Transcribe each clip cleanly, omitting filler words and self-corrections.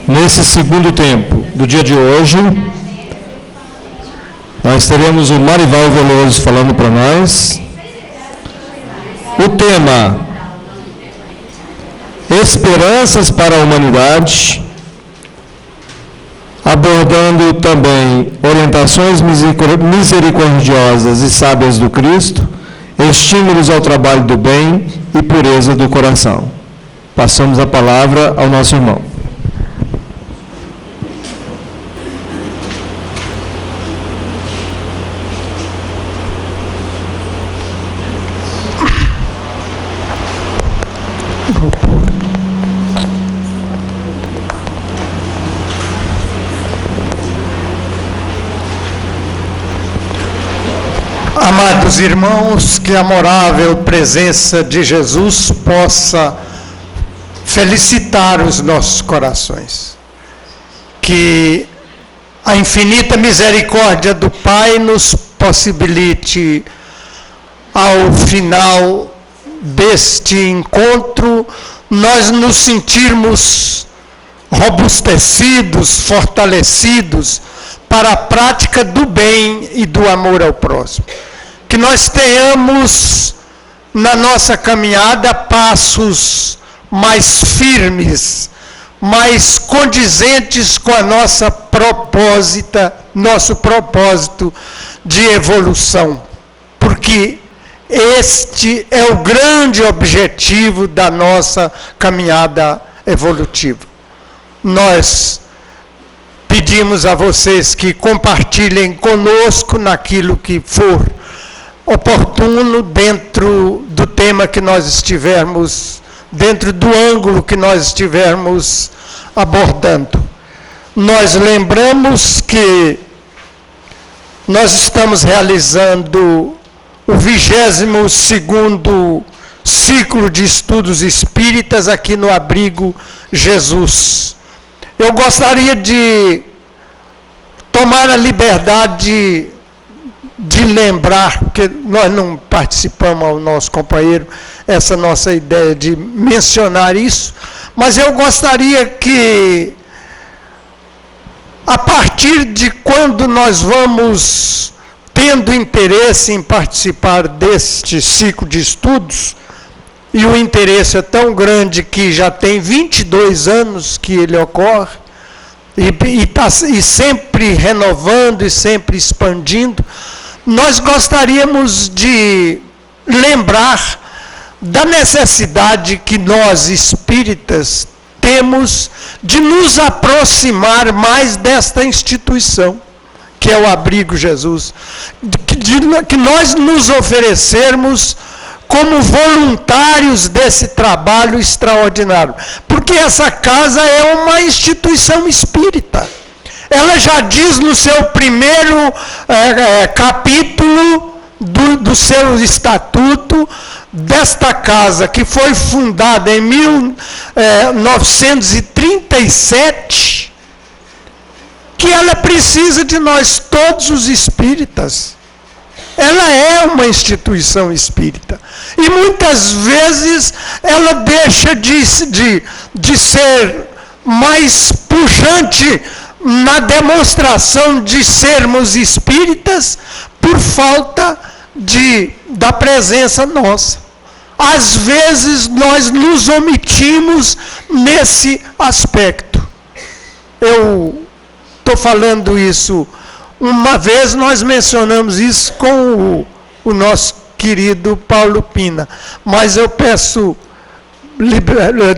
Nesse segundo tempo do dia de hoje, nós teremos o Marival Veloso falando para nós. O tema: Esperanças para a Humanidade, abordando também orientações misericordiosas e sábias do Cristo, estímulos ao trabalho do bem e pureza do coração. Passamos a palavra ao nosso irmão. Amados irmãos, que a amorável presença de Jesus possa felicitar os nossos corações. Que a infinita misericórdia do Pai nos possibilite, ao final deste encontro, nós nos sentirmos robustecidos, fortalecidos para a prática do bem e do amor ao próximo. Que nós tenhamos na nossa caminhada passos mais firmes, mais condizentes com a nosso propósito de evolução. Porque este é o grande objetivo da nossa caminhada evolutiva. Nós pedimos a vocês que compartilhem conosco naquilo que for oportuno dentro do tema que nós estivermos, dentro do ângulo que nós estivermos abordando. Nós lembramos que nós estamos realizando o 22º ciclo de estudos espíritas aqui no Abrigo Jesus. Eu gostaria de tomar a liberdade de lembrar, porque nós não participamos ao nosso companheiro, essa nossa ideia de mencionar isso, mas eu gostaria que, a partir de quando nós vamos tendo interesse em participar deste ciclo de estudos, e o interesse é tão grande que já tem 22 anos que ele ocorre, e sempre renovando e sempre expandindo, nós gostaríamos de lembrar da necessidade que nós espíritas temos de nos aproximar mais desta instituição, que é o Abrigo Jesus, que nós nos oferecermos como voluntários desse trabalho extraordinário. Porque essa casa é uma instituição espírita. Ela já diz no seu primeiro capítulo do seu estatuto, desta casa que foi fundada em 1937, que ela precisa de nós todos os espíritas. Ela é uma instituição espírita. E muitas vezes ela deixa de ser mais pujante na demonstração de sermos espíritas por falta da presença nossa. Às vezes nós nos omitimos nesse aspecto. Eu estou falando isso. Uma vez nós mencionamos isso com o nosso querido Paulo Pina, mas eu peço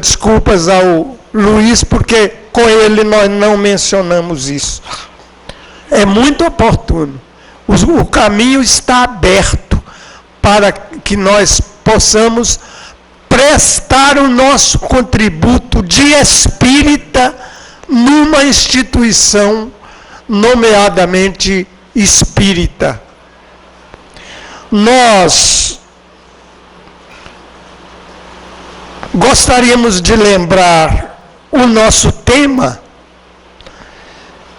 desculpas ao Luiz, porque com ele nós não mencionamos isso. É muito oportuno. O caminho está aberto para que nós possamos prestar o nosso contributo de espírita numa instituição nomeadamente espírita. Nós gostaríamos de lembrar o nosso tema,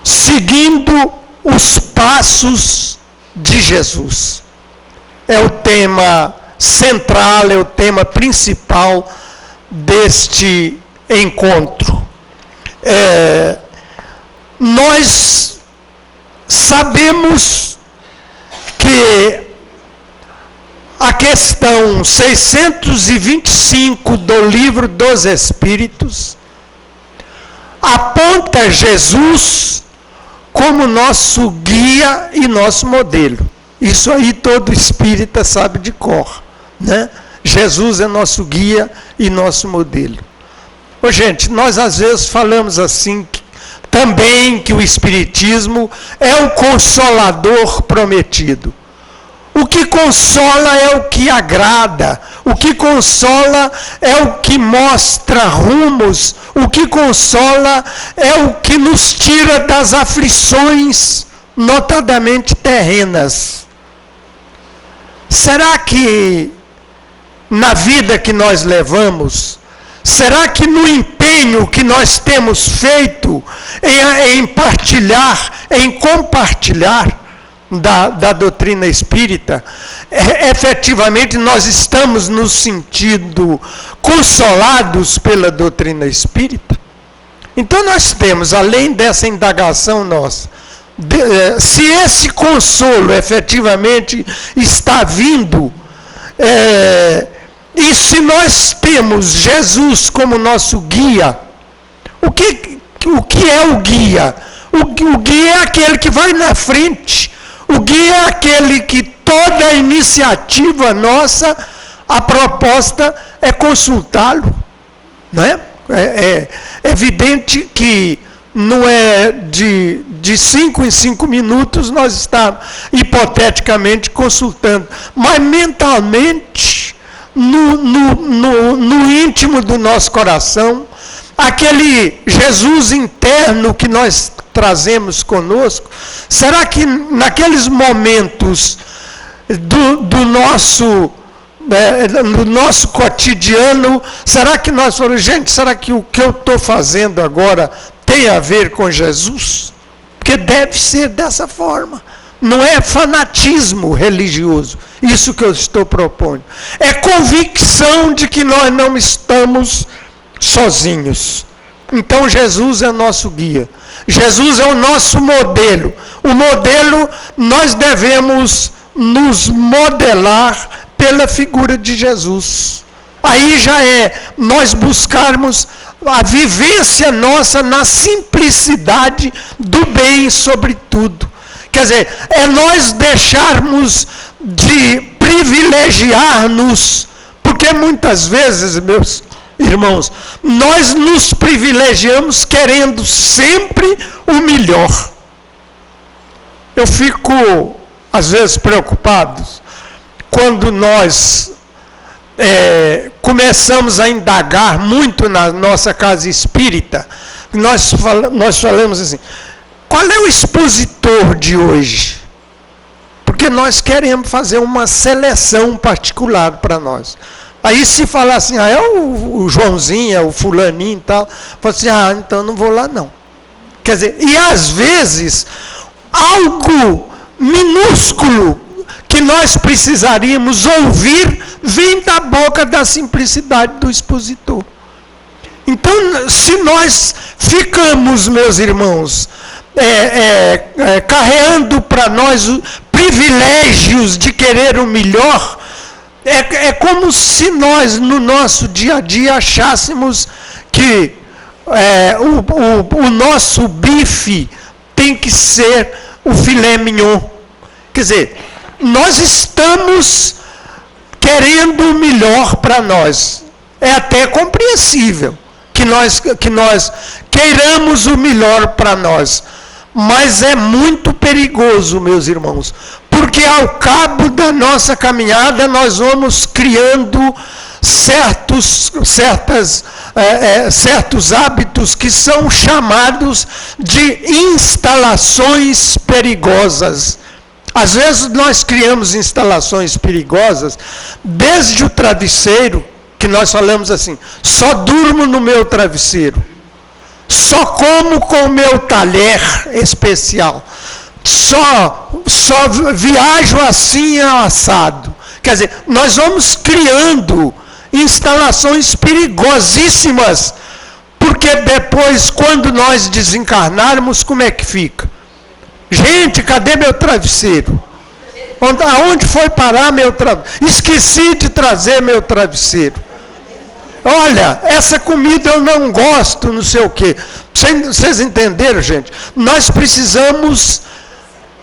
seguindo os passos de Jesus. É o tema central, é o tema principal deste encontro. nós sabemos que a questão 625 do Livro dos Espíritos aponta Jesus como nosso guia e nosso modelo. Isso aí todo espírita sabe de cor, né? Jesus é nosso guia e nosso modelo. Ô, gente, nós às vezes falamos assim também que o Espiritismo é o consolador prometido. O que consola é o que agrada, o que consola é o que mostra rumos, o que consola é o que nos tira das aflições, notadamente terrenas. Será que na vida que nós levamos, será que no empenho que nós temos feito em partilhar, em compartilhar da doutrina espírita, efetivamente nós estamos nos sentindo consolados pela doutrina espírita? Então nós temos, além dessa indagação nossa, se esse consolo efetivamente está vindo, e se nós temos Jesus como nosso guia, o que é o guia? O guia é aquele que vai na frente. O guia é aquele que toda a iniciativa nossa, a proposta é consultá-lo. Não é? É evidente que não é de 5 em 5 minutos nós estamos hipoteticamente consultando, mas mentalmente, no íntimo do nosso coração, aquele Jesus interno que nós trazemos conosco, será que naqueles momentos do nosso cotidiano, será que nós falamos, gente, será que o que eu estou fazendo agora tem a ver com Jesus? Porque deve ser dessa forma. Não é fanatismo religioso, isso que eu estou propondo. É convicção de que nós não estamos sozinhos. Então Jesus é nosso guia. Jesus é o nosso modelo. O modelo, nós devemos nos modelar pela figura de Jesus. Aí já é nós buscarmos a vivência nossa na simplicidade do bem sobre tudo. Quer dizer, é nós deixarmos de privilegiar-nos, porque muitas vezes, meus irmãos, nós nos privilegiamos querendo sempre o melhor. Eu fico, às vezes, preocupado quando nós começamos a indagar muito na nossa casa espírita. Nós falamos assim, qual é o expositor de hoje? Porque nós queremos fazer uma seleção particular para nós. Aí se falar assim, é o Joãozinho, é o fulaninho e tal, fala assim, então não vou lá não. Quer dizer, e às vezes, algo minúsculo que nós precisaríamos ouvir, vem da boca da simplicidade do expositor. Então, se nós ficamos, meus irmãos, carregando para nós privilégios de querer o melhor, é como se nós, no nosso dia a dia, achássemos que o nosso bife tem que ser o filé mignon. Quer dizer, nós estamos querendo o melhor para nós. É até compreensível que nós queiramos o melhor para nós. Mas é muito perigoso, meus irmãos, porque ao cabo da nossa caminhada nós vamos criando certos hábitos que são chamados de instalações perigosas. Às vezes nós criamos instalações perigosas, desde o travesseiro, que nós falamos assim, só durmo no meu travesseiro. Só como com o meu talher especial. Só viajo assim assado. Quer dizer, nós vamos criando instalações perigosíssimas. Porque depois, quando nós desencarnarmos, como é que fica? Gente, cadê meu travesseiro? Aonde foi parar meu travesseiro? Esqueci de trazer meu travesseiro. Olha, essa comida eu não gosto, não sei o quê. Vocês entenderam, gente? Nós precisamos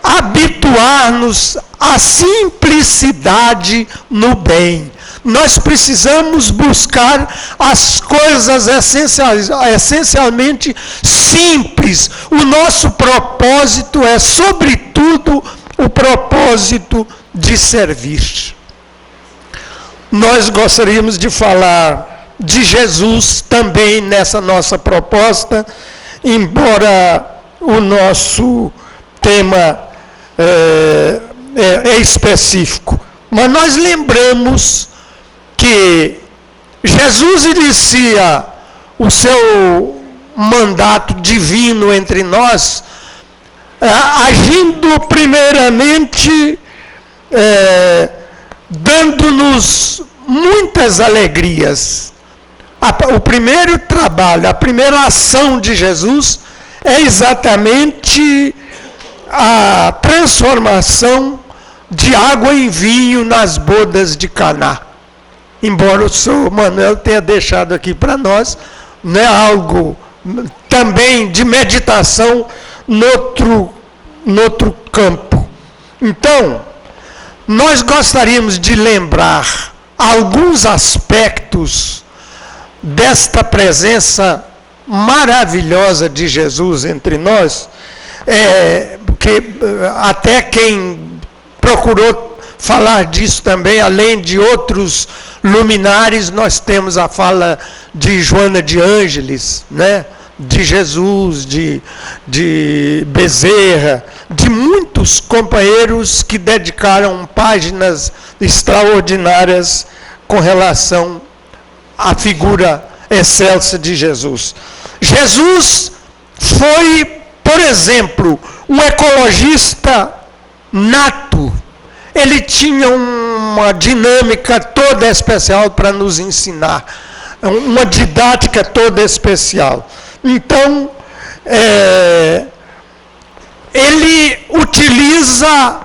habituar-nos à simplicidade no bem. Nós precisamos buscar as coisas essencialmente simples. O nosso propósito é, sobretudo, o propósito de servir. Nós gostaríamos de falar de Jesus também nessa nossa proposta, embora o nosso tema é específico. Mas nós lembramos que Jesus inicia o seu mandato divino entre nós, agindo primeiramente, dando-nos muitas alegrias. O primeiro trabalho, a primeira ação de Jesus é exatamente a transformação de água em vinho nas bodas de Caná. Embora o senhor Manuel tenha deixado aqui para nós, né, algo também de meditação noutro campo. Então, nós gostaríamos de lembrar alguns aspectos desta presença maravilhosa de Jesus entre nós, porque até quem procurou falar disso também, além de outros luminares, nós temos a fala de Joana de Ângeles, né? De Jesus, de Bezerra, de muitos companheiros que dedicaram páginas extraordinárias com relação à figura excelsa de Jesus. Jesus foi, por exemplo, um ecologista nato. Ele tinha uma dinâmica toda especial para nos ensinar, uma didática toda especial. Então, ele utiliza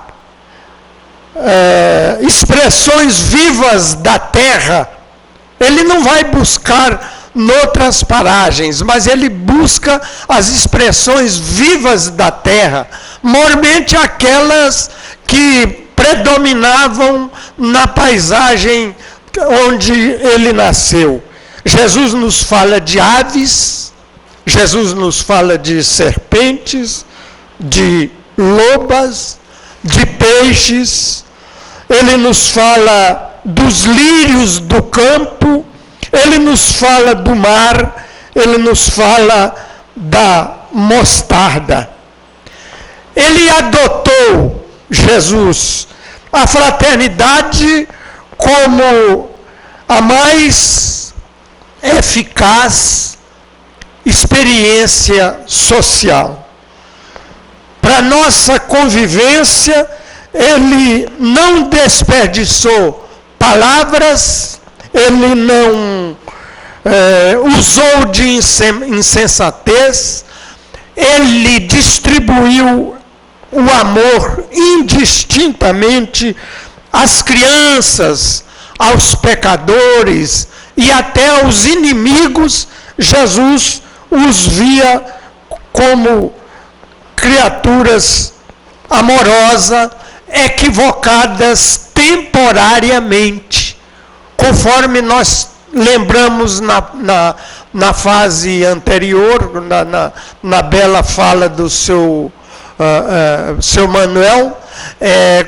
expressões vivas da terra. Ele não vai buscar noutras paragens, mas ele busca as expressões vivas da terra, mormente aquelas que predominavam na paisagem onde ele nasceu. Jesus nos fala de aves, Jesus nos fala de serpentes, de lobas, de peixes, ele nos fala dos lírios do campo, ele nos fala do mar, ele nos fala da mostarda. Ele adotou, Jesus, a fraternidade como a mais eficaz experiência social. Para nossa convivência, ele não desperdiçou palavras, ele não usou de insensatez, ele distribuiu o amor indistintamente às crianças, aos pecadores e até aos inimigos. Jesus os via como criaturas amorosas, equivocadas temporariamente, conforme nós lembramos na fase anterior, na bela fala do seu Manuel,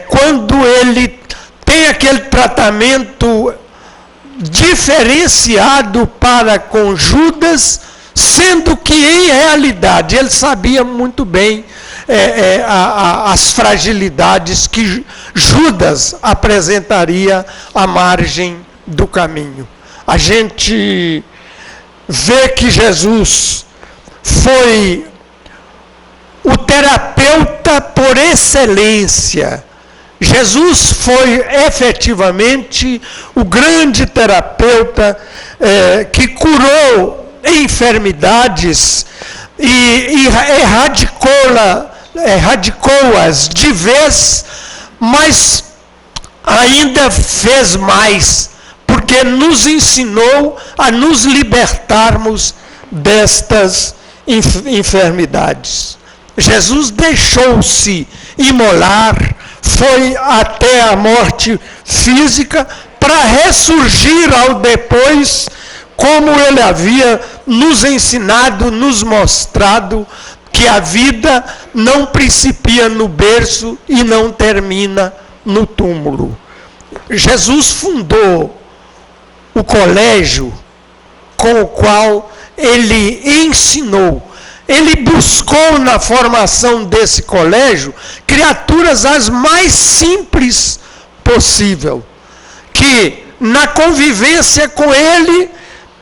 quando ele tem aquele tratamento diferenciado para com Judas, sendo que em realidade ele sabia muito bem as fragilidades que Judas apresentaria à margem do caminho. A gente vê que Jesus foi o terapeuta por excelência. Jesus foi efetivamente o grande terapeuta que curou enfermidades e erradicou-as de vez, mas ainda fez mais, porque nos ensinou a nos libertarmos destas enfermidades. Jesus deixou-se imolar, foi até a morte física, para ressurgir ao depois, como ele havia nos ensinado, nos mostrado, que a vida não principia no berço e não termina no túmulo. Jesus fundou o colégio com o qual ele ensinou. Ele buscou na formação desse colégio criaturas as mais simples possível, que na convivência com ele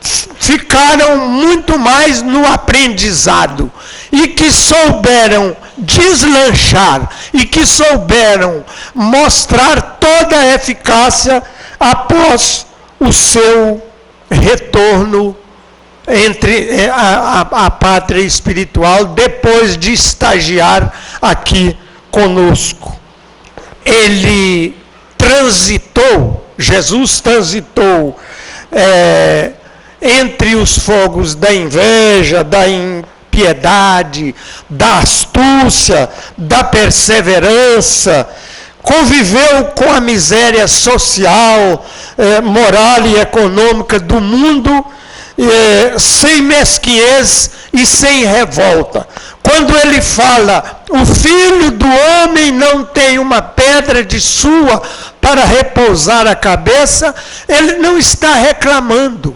ficaram muito mais no aprendizado e que souberam deslanchar e que souberam mostrar toda a eficácia após o seu retorno entre a pátria espiritual, depois de estagiar aqui conosco. Jesus transitou entre os fogos da inveja, da impiedade, da astúcia, da perseverança, conviveu com a miséria social, moral e econômica do mundo, sem mesquinhez e sem revolta. Quando ele fala, o Filho do Homem não tem uma pedra de sua para repousar a cabeça, ele não está reclamando.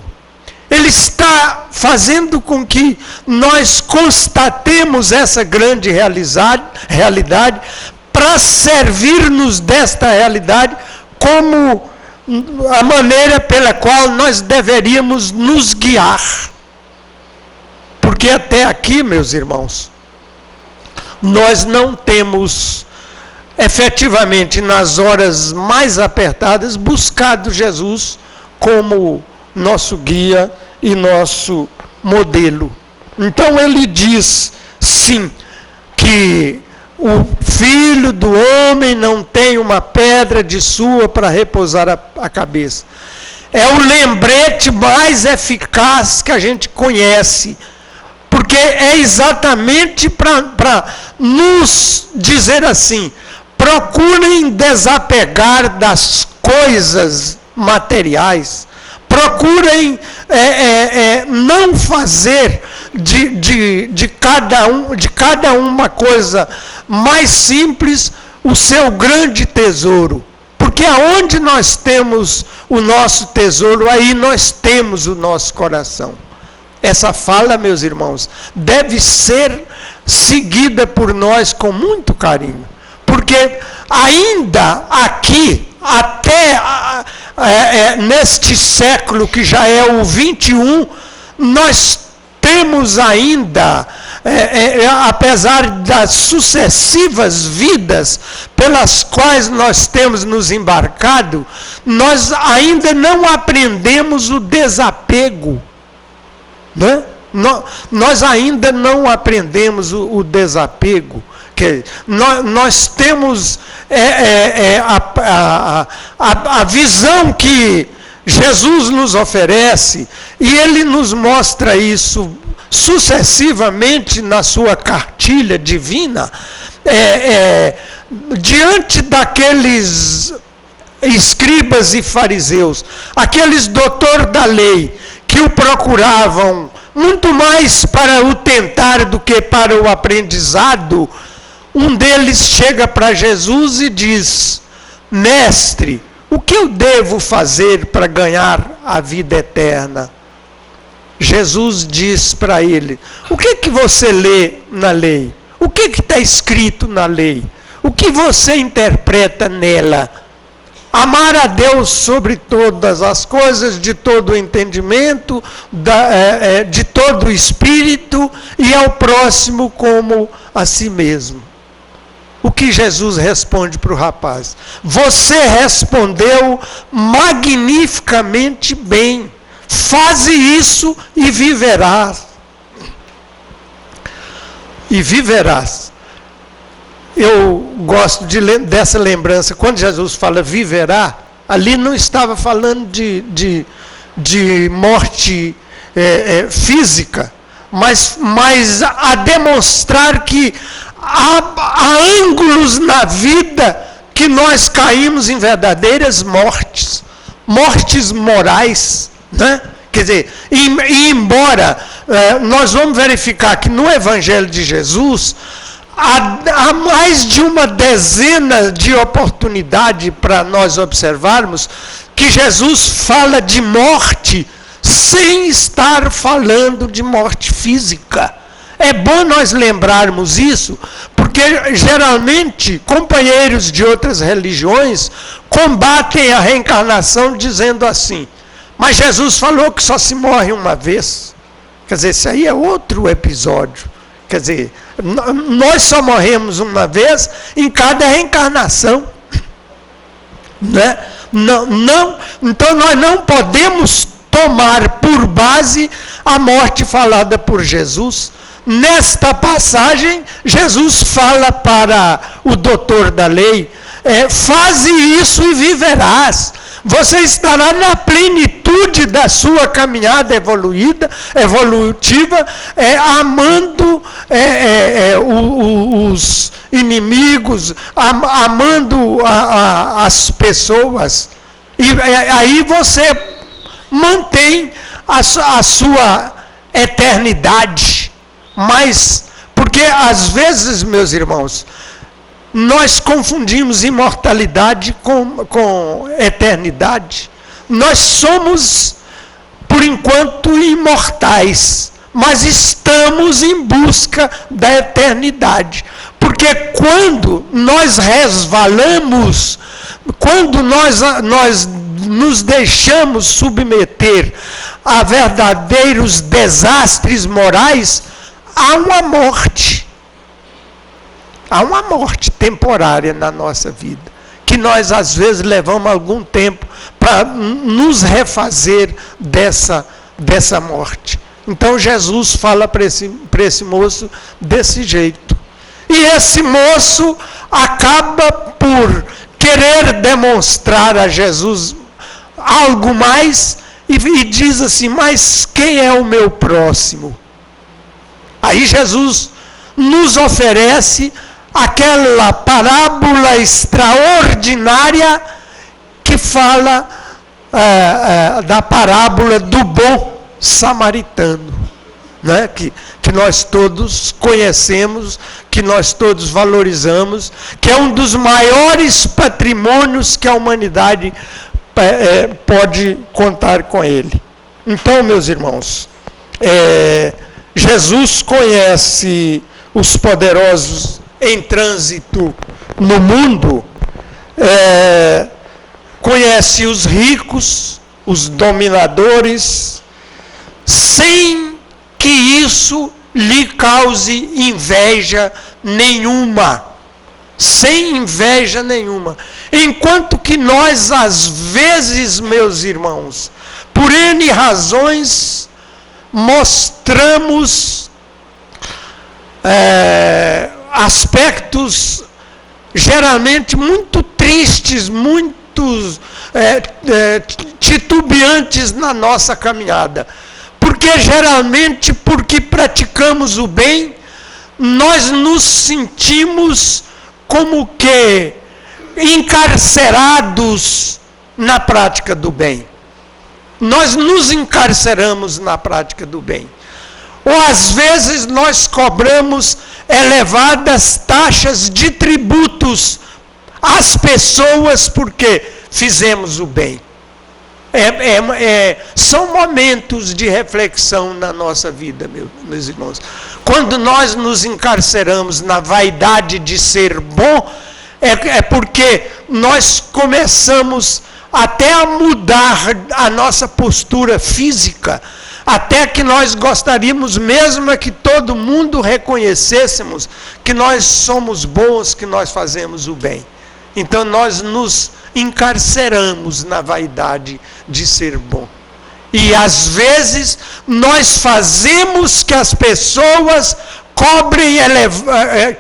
Ele está fazendo com que nós constatemos essa grande realidade para servir-nos desta realidade como a maneira pela qual nós deveríamos nos guiar. Porque até aqui, meus irmãos, nós não temos efetivamente, nas horas mais apertadas, buscado Jesus como nosso guia e nosso modelo. Então ele diz, sim, que o Filho do Homem não tem uma pedra de sua para repousar a cabeça. É o lembrete mais eficaz que a gente conhece, porque é exatamente para nos dizer assim: procurem desapegar das coisas materiais, procurem não fazer de cada uma coisa mais simples o seu grande tesouro. Porque aonde nós temos o nosso tesouro, aí nós temos o nosso coração. Essa fala, meus irmãos, deve ser seguida por nós com muito carinho. Porque ainda aqui, até neste século que já é o 21, nós temos ainda, apesar das sucessivas vidas pelas quais nós temos nos embarcado, nós ainda não aprendemos o desapego. Né? Nós ainda não aprendemos o desapego. Nós temos a visão que Jesus nos oferece, e ele nos mostra isso sucessivamente na sua cartilha divina, diante daqueles escribas e fariseus, aqueles doutores da lei, que o procuravam muito mais para o tentar do que para o aprendizado. Um deles chega para Jesus e diz: mestre, o que eu devo fazer para ganhar a vida eterna? Jesus diz para ele: o que você lê na lei? O que está escrito na lei? O que você interpreta nela? Amar a Deus sobre todas as coisas, de todo o entendimento, de todo o espírito, e ao próximo como a si mesmo. O que Jesus responde para o rapaz? Você respondeu magnificamente bem. Faze isso e viverás. E viverás. Eu gosto dessa lembrança. Quando Jesus fala viverá, ali não estava falando de morte física, mas a demonstrar que há ângulos na vida que nós caímos em verdadeiras mortes morais, né? Quer dizer, e embora nós vamos verificar que no Evangelho de Jesus há mais de uma dezena de oportunidades para nós observarmos que Jesus fala de morte sem estar falando de morte física. É bom nós lembrarmos isso, porque geralmente companheiros de outras religiões combatem a reencarnação dizendo assim: mas Jesus falou que só se morre uma vez. Quer dizer, isso aí é outro episódio. Quer dizer, nós só morremos uma vez em cada reencarnação. Né? Então nós não podemos tomar por base a morte falada por Jesus. Nesta passagem, Jesus fala para o doutor da lei: faze isso e viverás. Você estará na plenitude da sua caminhada evolutiva, amando os inimigos, amando as pessoas. E aí você mantém a sua eternidade. Mas, porque às vezes, meus irmãos, nós confundimos imortalidade com eternidade. Nós somos, por enquanto, imortais, mas estamos em busca da eternidade. Porque quando nós resvalamos, quando nós nos deixamos submeter a verdadeiros desastres morais, há uma morte. Há uma morte temporária na nossa vida, que nós às vezes levamos algum tempo para nos refazer dessa morte. Então Jesus fala para esse moço desse jeito. E esse moço acaba por querer demonstrar a Jesus algo mais e diz assim: mas quem é o meu próximo? Aí Jesus nos oferece aquela parábola extraordinária que fala da parábola do bom samaritano, né? Que nós todos conhecemos, que nós todos valorizamos, que é um dos maiores patrimônios que a humanidade pode contar com ele. Então, meus irmãos, Jesus conhece os poderosos em trânsito no mundo, conhece os ricos, os dominadores, sem que isso lhe cause inveja nenhuma. Sem inveja nenhuma. Enquanto que nós, às vezes, meus irmãos, por N razões, mostramos aspectos geralmente muito tristes, muito titubeantes na nossa caminhada. Porque geralmente, porque praticamos o bem, nós nos sentimos como que encarcerados na prática do bem. Nós nos encarceramos na prática do bem. Ou às vezes nós cobramos elevadas taxas de tributos às pessoas porque fizemos o bem. São momentos de reflexão na nossa vida, meus irmãos. Quando nós nos encarceramos na vaidade de ser bom, é porque nós começamos até a mudar a nossa postura física, até que nós gostaríamos mesmo que todo mundo reconhecêssemos que nós somos bons, que nós fazemos o bem. Então nós nos encarceramos na vaidade de ser bom. E às vezes nós fazemos que as pessoas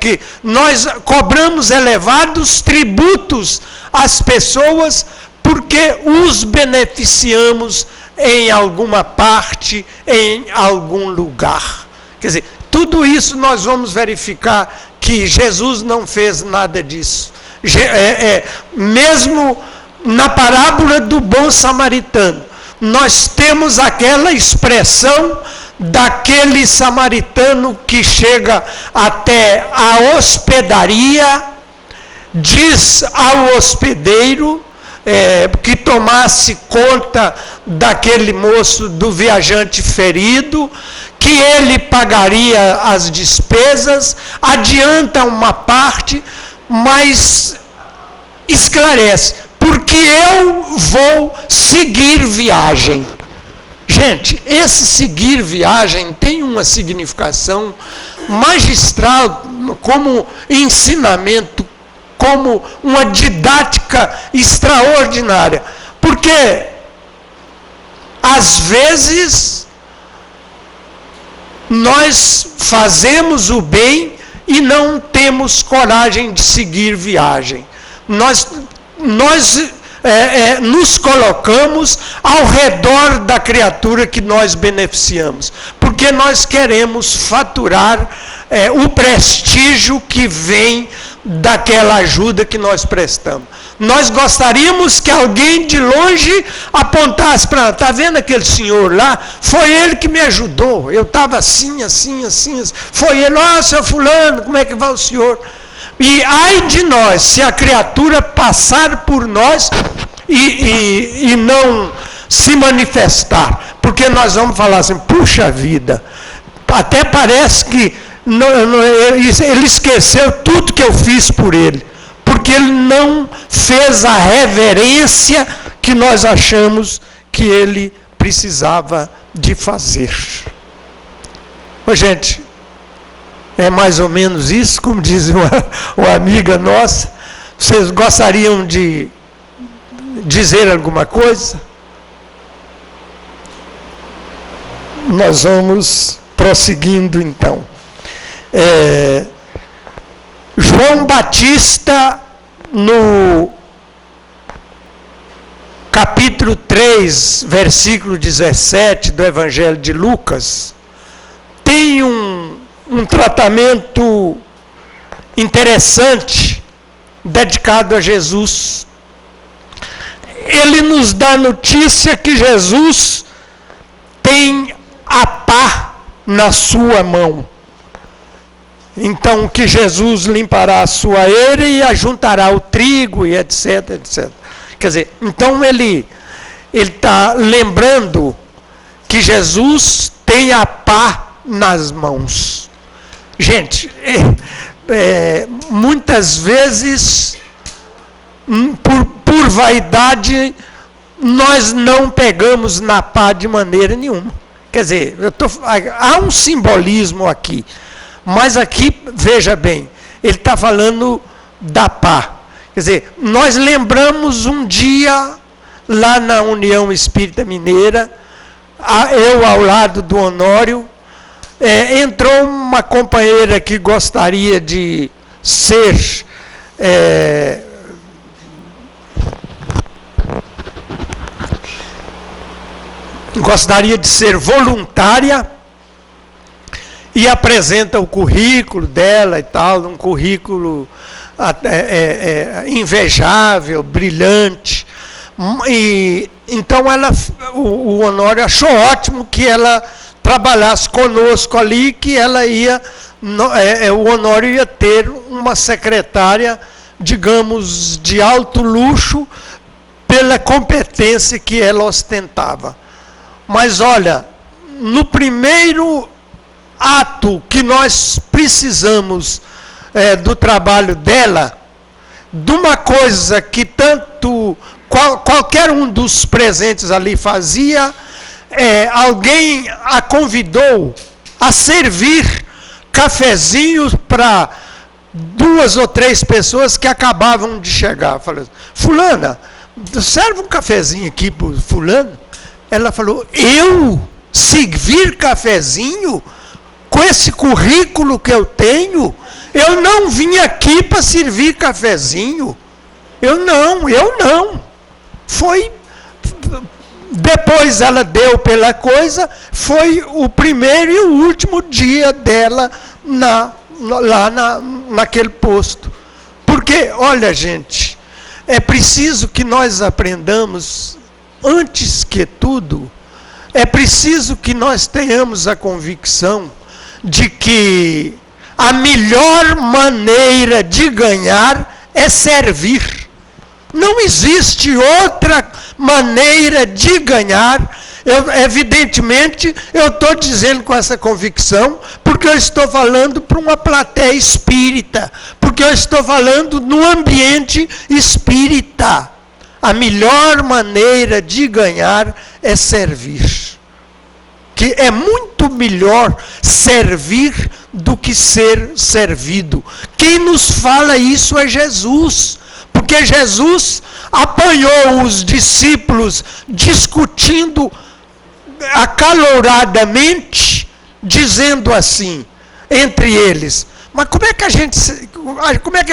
que nós cobramos elevados tributos às pessoas porque os beneficiamos em alguma parte, em algum lugar. Quer dizer, tudo isso nós vamos verificar que Jesus não fez nada disso. Mesmo na parábola do bom samaritano, nós temos aquela expressão daquele samaritano que chega até a hospedaria, diz ao hospedeiro que tomasse conta daquele moço, do viajante ferido, que ele pagaria as despesas, adianta uma parte, mas esclarece, porque eu vou seguir viagem. Gente, esse seguir viagem tem uma significação magistral, como ensinamento, como uma didática extraordinária. Porque, às vezes, nós fazemos o bem e não temos coragem de seguir viagem. Nós nos colocamos ao redor da criatura que nós beneficiamos, porque nós queremos faturar o prestígio que vem daquela ajuda que nós prestamos. Nós gostaríamos que alguém de longe apontasse para nós: está vendo aquele senhor lá? Foi ele que me ajudou, eu estava assim, foi ele. Ó, seu fulano, como é que vai o senhor? E ai de nós, se a criatura passar por nós e não se manifestar, porque nós vamos falar assim: puxa vida, até parece que ele esqueceu tudo que eu fiz por ele, porque ele não fez a reverência que nós achamos que ele precisava de fazer. Ô, gente, é mais ou menos isso, como diz uma amiga nossa. Vocês gostariam de dizer alguma coisa? Nós vamos prosseguindo então. João Batista, no capítulo 3, versículo 17 do Evangelho de Lucas, tem um tratamento interessante dedicado a Jesus. Ele nos dá notícia que Jesus tem a pá na sua mão. Então, que Jesus limpará a sua eira e ajuntará o trigo, e etc, etc. Quer dizer, então ele está lembrando que Jesus tem a pá nas mãos. Gente, muitas vezes, por vaidade, nós não pegamos na pá de maneira nenhuma. Quer dizer, há um simbolismo aqui. Mas aqui, veja bem, ele está falando da pá. Quer dizer, nós lembramos um dia, lá na União Espírita Mineira, eu ao lado do Honório, entrou uma companheira que gostaria de ser voluntária, e apresenta o currículo dela e tal, um currículo invejável, brilhante. E então o Honório achou ótimo que ela trabalhasse conosco ali, que ela ia, o Honório ia ter uma secretária, digamos, de alto luxo, pela competência que ela ostentava. Mas olha, no primeiro ato que nós precisamos do trabalho dela, de uma coisa que tanto qualquer um dos presentes ali fazia, alguém a convidou a servir cafezinhos para 2 ou 3 pessoas que acabavam de chegar. Falei: fulana, serve um cafezinho aqui para fulano? Ela falou: eu servir cafezinho? Com esse currículo que eu tenho, eu não vim aqui para servir cafezinho. Eu não. Foi, depois ela deu pela coisa, foi o primeiro e o último dia dela naquele posto. Porque, olha, gente, é preciso que nós aprendamos, antes que tudo, é preciso que nós tenhamos a convicção de que a melhor maneira de ganhar é servir. Não existe outra maneira de ganhar. Evidentemente, eu estou dizendo com essa convicção, porque eu estou falando para uma plateia espírita, porque eu estou falando no ambiente espírita. A melhor maneira de ganhar é servir. Que é muito melhor servir do que ser servido. Quem nos fala isso é Jesus. Porque Jesus apanhou os discípulos discutindo acaloradamente, dizendo assim, entre eles: mas como é que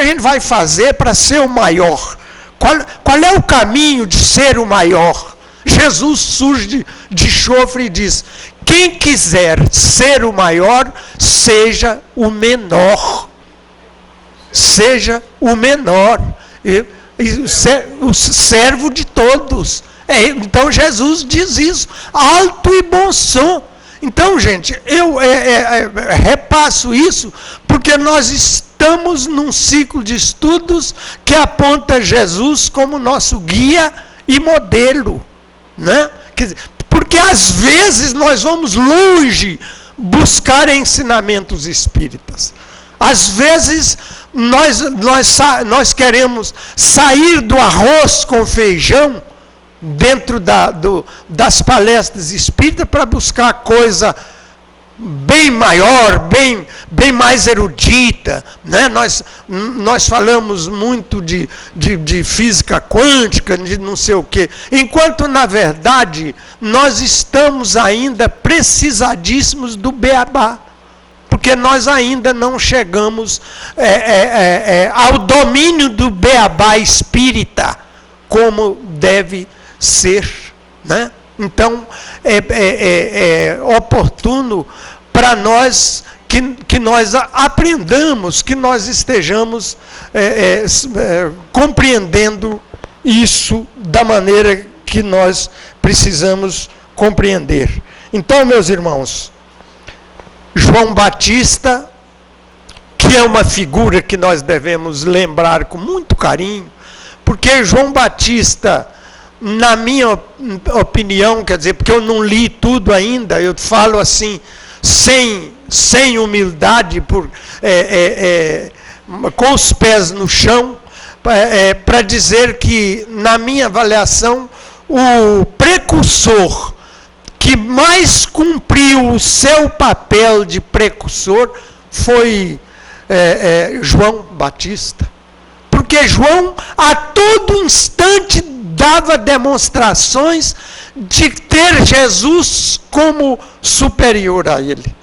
a gente vai fazer para ser o maior? Qual é o caminho de ser o maior? Jesus surge de chofre e diz: quem quiser ser o maior, seja o menor. Seja o menor. O servo de todos. Então Jesus diz isso, alto e bom som. Então, gente, eu repasso isso, porque nós estamos num ciclo de estudos que aponta Jesus como nosso guia e modelo. Né? Quer dizer, porque às vezes nós vamos longe buscar ensinamentos espíritas. Às vezes nós queremos sair do arroz com feijão dentro das palestras espíritas para buscar coisa bem maior, bem mais erudita. Né? Nós falamos muito de física quântica, de não sei o quê, enquanto, na verdade, nós estamos ainda precisadíssimos do beabá, porque nós ainda não chegamos ao domínio do beabá espírita, como deve ser, né? Então, é oportuno para nós que nós aprendamos, que nós estejamos compreendendo isso da maneira que nós precisamos compreender. Então, meus irmãos, João Batista, que é uma figura que nós devemos lembrar com muito carinho, porque João Batista, na minha opinião, quer dizer, porque eu não li tudo ainda, eu falo assim, sem humildade, com os pés no chão, para dizer que, na minha avaliação, o precursor que mais cumpriu o seu papel de precursor foi João Batista. Porque João, a todo instante, dava demonstrações de ter Jesus como superior a ele.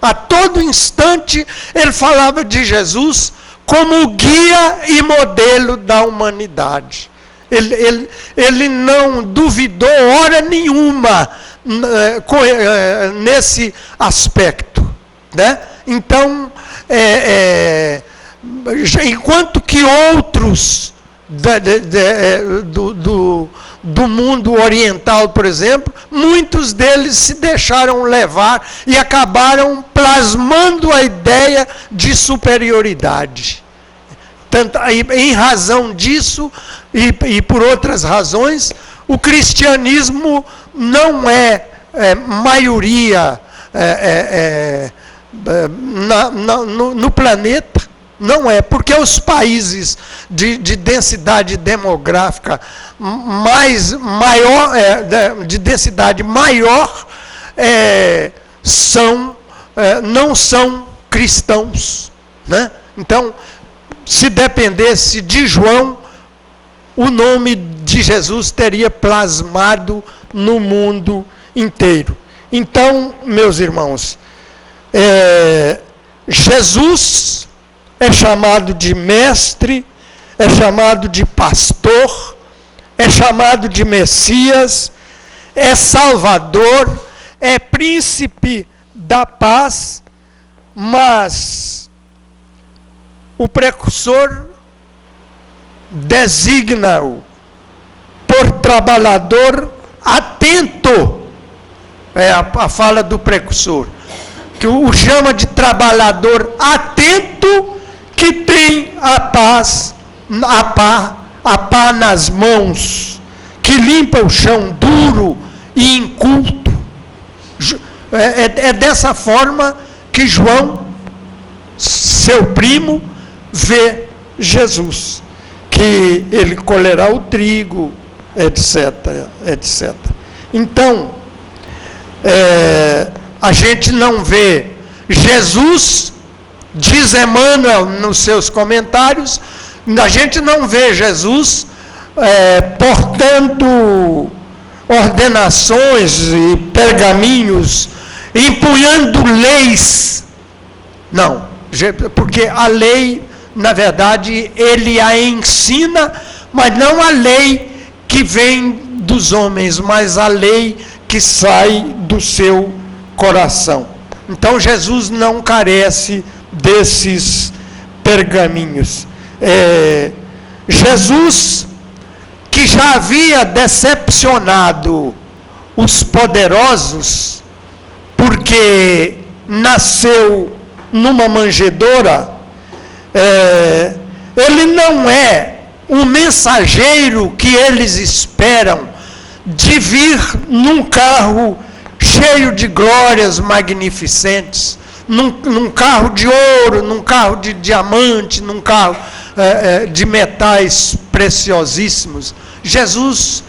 A todo instante, ele falava de Jesus como guia e modelo da humanidade. Ele não duvidou hora nenhuma nesse aspecto, né? Então, enquanto que outros do mundo oriental, por exemplo, muitos deles se deixaram levar e acabaram plasmando a ideia de superioridade. Tanto, em razão disso e por outras razões, o cristianismo não é maioria no planeta. Não é, porque os países de densidade demográfica maior, de densidade maior, não são cristãos. Né? Então, se dependesse de João, o nome de Jesus teria plasmado no mundo inteiro. Então, meus irmãos, Jesus é chamado de mestre, é chamado de pastor, é chamado de Messias, é Salvador, é príncipe da paz, mas o precursor designa-o por trabalhador atento. É a fala do precursor, que o chama de trabalhador atento, que tem a pá nas mãos, que limpa o chão duro e inculto. É dessa forma que João, seu primo, vê Jesus, que ele colherá o trigo, etc, etc. Então, a gente não vê Jesus, diz Emmanuel nos seus comentários, a gente não vê Jesus portando ordenações e pergaminhos, empunhando leis. Não, porque a lei, na verdade, ele a ensina, mas não a lei que vem dos homens, mas a lei que sai do seu coração. Então Jesus não carece desses pergaminhos. Jesus, que já havia decepcionado os poderosos, porque nasceu numa manjedoura, ele não é o mensageiro que eles esperam de vir num carro cheio de glórias magnificentes, num carro de ouro, num carro de diamante, num carro de metais preciosíssimos. Jesus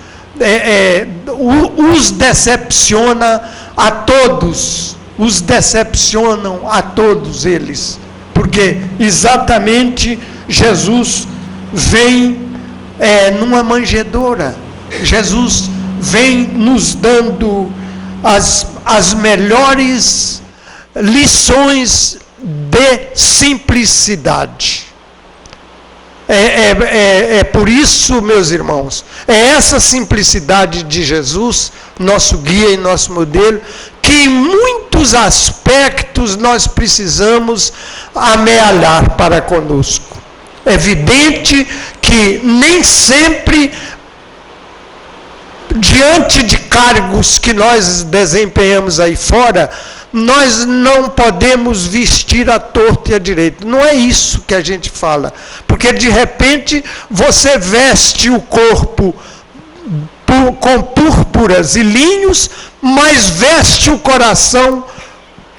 os decepciona a todos, os decepcionam a todos eles, porque exatamente Jesus vem numa manjedoura. Jesus vem nos dando as melhores lições de simplicidade. É por isso, meus irmãos, é essa simplicidade de Jesus, nosso guia e nosso modelo, que em muitos aspectos nós precisamos amealhar para conosco. É evidente que nem sempre, diante de cargos que nós desempenhamos aí fora, nós não podemos vestir à torta e à direita. Não é isso que a gente fala. Porque de repente você veste o corpo com púrpuras e linhos, mas veste o coração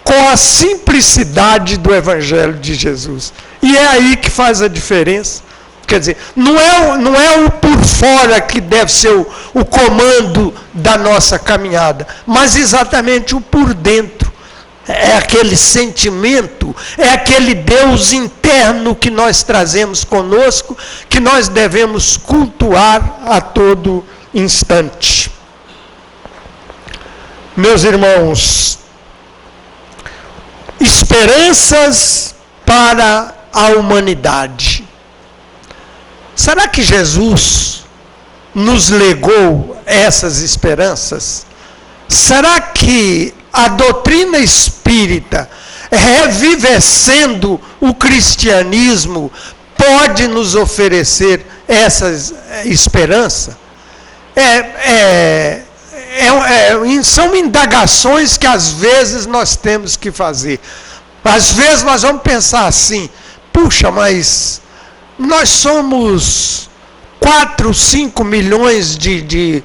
com a simplicidade do Evangelho de Jesus. E é aí que faz a diferença. Quer dizer, não é o por fora que deve ser o comando da nossa caminhada, mas exatamente o por dentro. É aquele sentimento, é aquele Deus interno que nós trazemos conosco, que nós devemos cultuar a todo instante. Meus irmãos, esperanças para a humanidade. Será que Jesus nos legou essas esperanças? Será que a doutrina espírita, revivescendo o cristianismo, pode nos oferecer essa esperança? São indagações que às vezes nós temos que fazer. Às vezes nós vamos pensar assim: puxa, mas nós somos 4, 5 milhões de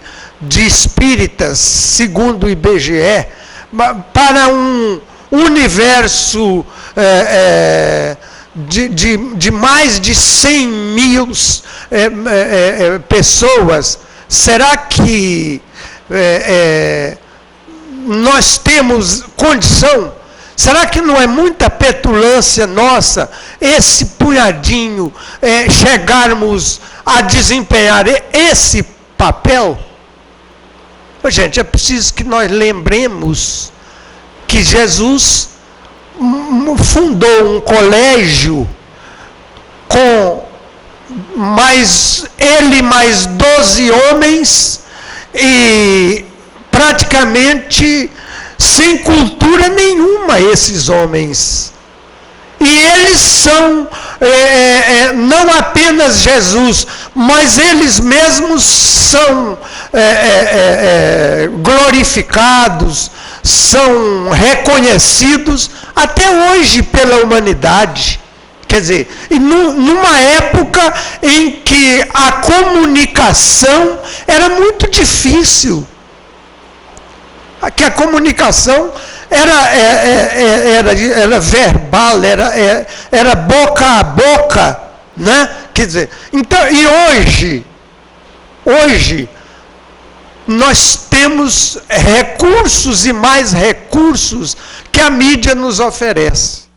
espíritas, segundo o IBGE, para um universo de mais de 100 mil pessoas. Será que nós temos condição? Será que não é muita petulância nossa, esse punhadinho, chegarmos a desempenhar esse papel? Gente, é preciso que nós lembremos que Jesus fundou um colégio com ele mais 12 homens e praticamente sem cultura nenhuma esses homens. E eles são, não apenas Jesus, mas eles mesmos são glorificados, são reconhecidos até hoje pela humanidade. Quer dizer, numa época em que a comunicação era muito difícil, que a comunicação era verbal, era boca a boca, né? Quer dizer, então, e hoje nós temos recursos e mais recursos que a mídia nos oferece.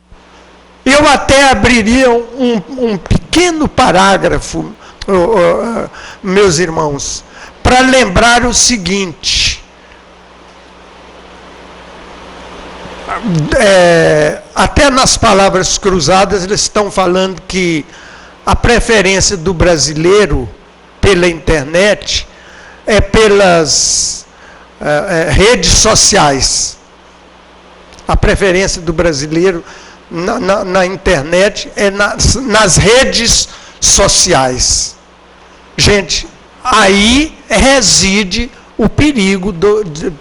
Eu até abriria um pequeno parágrafo, meus irmãos, para lembrar o seguinte. Até nas palavras cruzadas eles estão falando que a preferência do brasileiro pela internet é pelas redes sociais. A preferência do brasileiro na internet é nas redes sociais. Gente, aí reside o perigo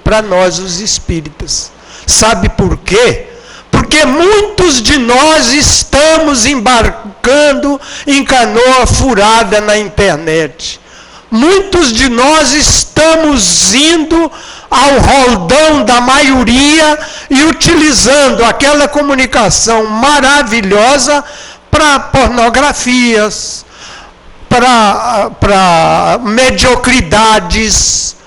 para nós os espíritas. Sabe por quê? Porque muitos de nós estamos embarcando em canoa furada na internet. Muitos de nós estamos indo ao roldão da maioria e utilizando aquela comunicação maravilhosa para pornografias, para mediocridades,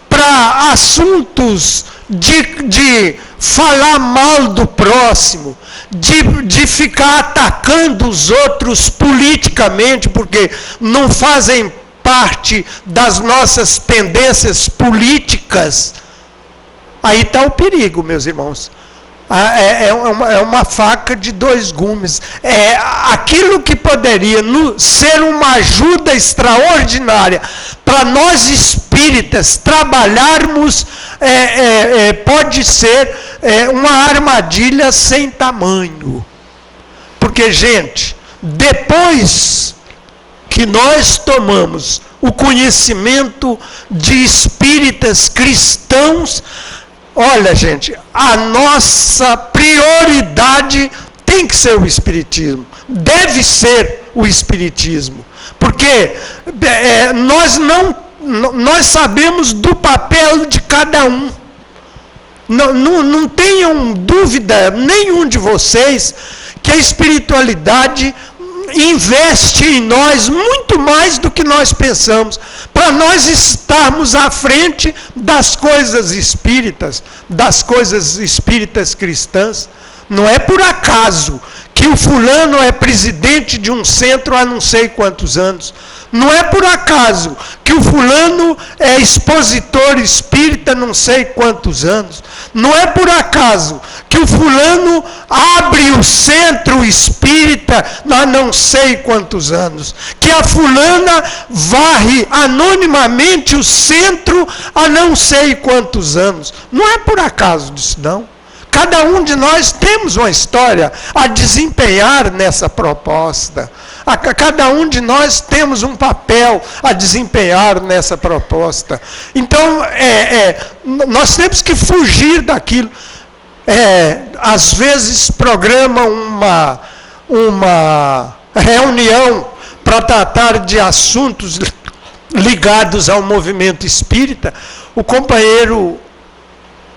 para assuntos de falar mal do próximo, de ficar atacando os outros politicamente, porque não fazem parte das nossas tendências políticas. Aí está o perigo, meus irmãos. É uma faca de dois gumes. Aquilo que poderia ser uma ajuda extraordinária para nós espíritas trabalharmos, pode ser uma armadilha sem tamanho. Porque, gente, depois que nós tomamos o conhecimento de espíritas cristãos, olha, gente, a nossa prioridade tem que ser o espiritismo. Deve ser o espiritismo. Porque nós sabemos do papel de cada um. Não tenham dúvida, nenhum de vocês, que a espiritualidade investe em nós muito mais do que nós pensamos, para nós estarmos à frente das coisas espíritas cristãs. Não é por acaso que o fulano é presidente de um centro há não sei quantos anos. Não é por acaso que o fulano é expositor espírita não sei quantos anos. Não é por acaso que o fulano abre o centro espírita há não sei quantos anos. Que a fulana varre anonimamente o centro há não sei quantos anos. Não é por acaso disso, não. Cada um de nós temos uma história a desempenhar nessa proposta. Cada um de nós temos um papel a desempenhar nessa proposta. Então, nós temos que fugir daquilo. Às vezes, programam uma reunião para tratar de assuntos ligados ao movimento espírita. O companheiro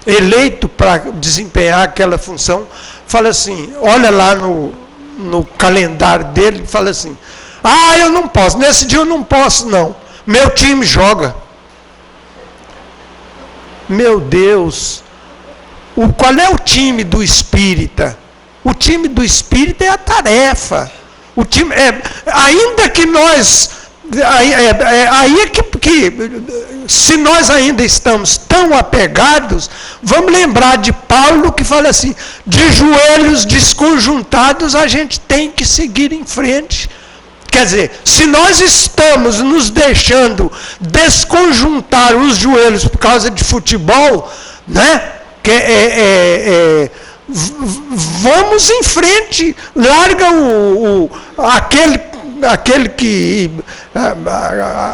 eleito para desempenhar aquela função fala assim, olha lá no calendário dele, fala assim, eu não posso, nesse dia eu não posso não, meu time joga. Meu Deus, qual é o time do espírita? O time do espírita é a tarefa. O time ainda que nós, aí é que se nós ainda estamos tão apegados, vamos lembrar de Paulo que fala assim, de joelhos desconjuntados a gente tem que seguir em frente. Quer dizer, se nós estamos nos deixando desconjuntar os joelhos por causa de futebol, né? Vamos em frente, larga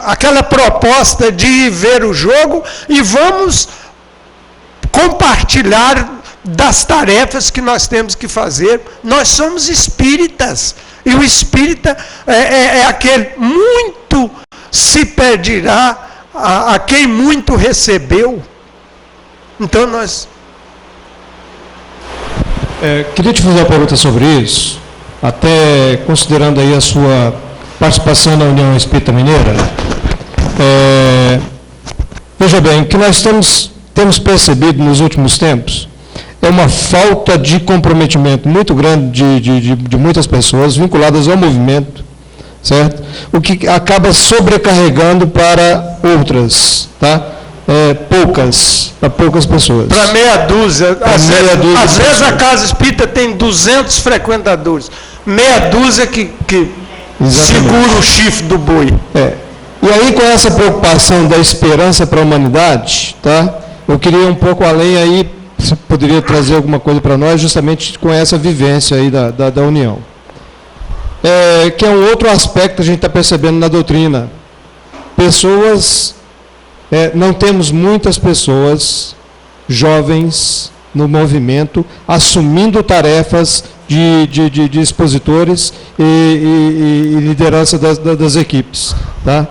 aquela proposta de ir ver o jogo e vamos compartilhar das tarefas que nós temos que fazer. Nós somos espíritas, e o espírita é aquele, muito se pedirá a quem muito recebeu. Então nós... queria te fazer uma pergunta sobre isso, até considerando aí a sua participação na União Espírita Mineira. Veja bem, o que nós temos percebido nos últimos tempos é uma falta de comprometimento muito grande de muitas pessoas vinculadas ao movimento, certo? O que acaba sobrecarregando para outras, tá? Para poucas pessoas. Para meia dúzia. Às vezes a casa espírita tem 200 frequentadores. Meia dúzia que segura o chifre do boi. E aí, com essa preocupação da esperança para a humanidade, tá? Eu queria um pouco além aí, você poderia trazer alguma coisa para nós, justamente com essa vivência aí da União. Que é um outro aspecto que a gente está percebendo na doutrina. Não temos muitas pessoas jovens no movimento assumindo tarefas de expositores e liderança das equipes. Tá?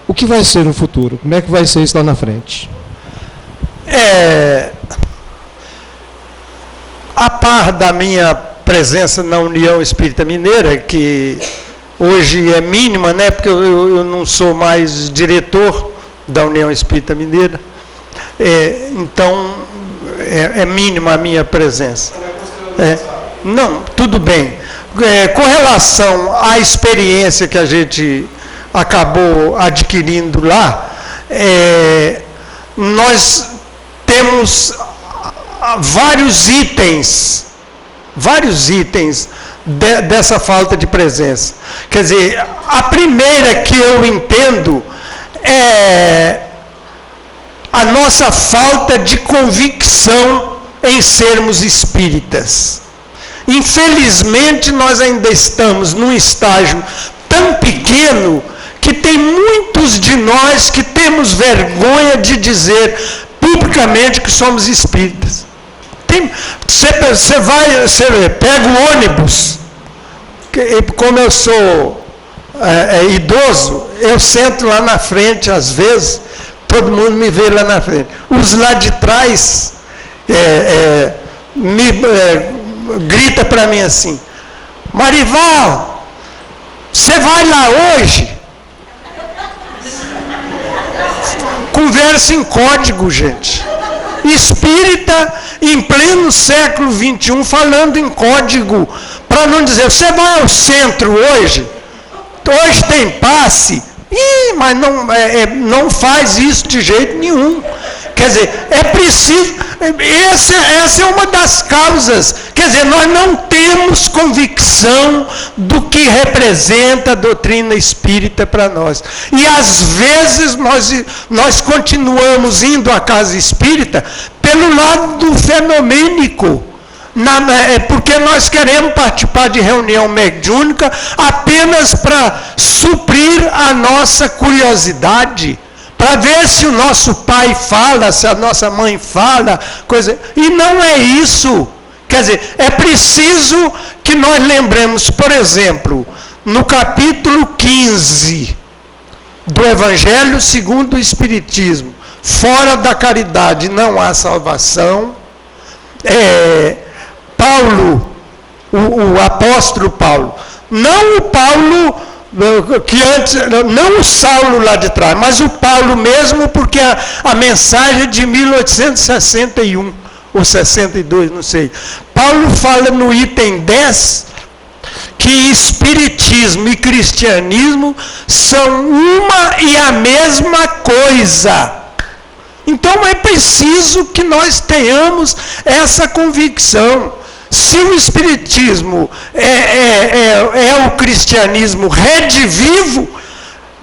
O que vai ser no futuro? Como é que vai ser isso lá na frente? A par da minha presença na União Espírita Mineira, que hoje é mínima, né, porque eu não sou mais diretor da União Espírita Mineira, então é mínima a minha presença. Não, tudo bem. Com relação à experiência que a gente acabou adquirindo lá, nós temos vários itens dessa falta de presença. Quer dizer, a primeira que eu entendo é a nossa falta de convicção em sermos espíritas. Infelizmente, nós ainda estamos num estágio tão pequeno que tem muitos de nós que temos vergonha de dizer publicamente que somos espíritas. Você pega o ônibus, como eu sou idoso, eu sento lá na frente, às vezes, todo mundo me vê lá na frente. Os lá de trás grita para mim assim, Marival, você vai lá hoje? Conversa em código, gente. Espírita em pleno século XXI falando em código, para não dizer, você vai ao centro hoje? Hoje tem passe? Mas não faz isso de jeito nenhum. Quer dizer, é preciso... Essa é uma das causas. Quer dizer, nós não temos convicção do que representa a doutrina espírita para nós. E às vezes nós continuamos indo à casa espírita pelo lado do fenomênico. Porque nós queremos participar de reunião mediúnica apenas para suprir a nossa curiosidade, para ver se o nosso pai fala, se a nossa mãe fala, coisa. E não é isso. Quer dizer, é preciso que nós lembremos, por exemplo, no capítulo 15 do Evangelho segundo o Espiritismo, fora da caridade não há salvação. Paulo, o apóstolo Paulo, não o Paulo que antes, não o Saulo lá de trás, mas o Paulo mesmo, porque a mensagem é de 1861 ou 62, não sei. Paulo fala no item 10 que que espiritismo e cristianismo são uma e a mesma coisa. Então é preciso que nós tenhamos essa convicção. Se o espiritismo é o cristianismo redivivo,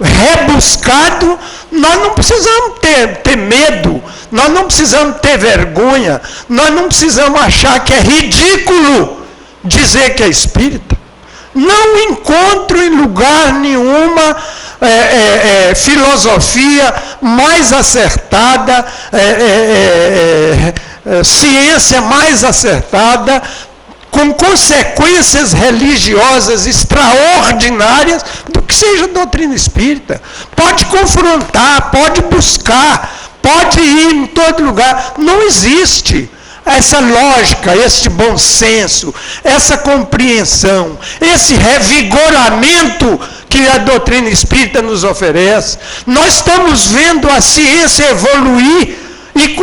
rebuscado, nós não precisamos ter medo, nós não precisamos ter vergonha, nós não precisamos achar que é ridículo dizer que é espírita. Não encontro em lugar nenhuma filosofia mais acertada, ciência mais acertada, com consequências religiosas extraordinárias do que seja a doutrina espírita. Pode confrontar, pode buscar, pode ir em todo lugar. Não existe essa lógica, esse bom senso, essa compreensão, esse revigoramento que a doutrina espírita nos oferece. Nós estamos vendo a ciência evoluir. E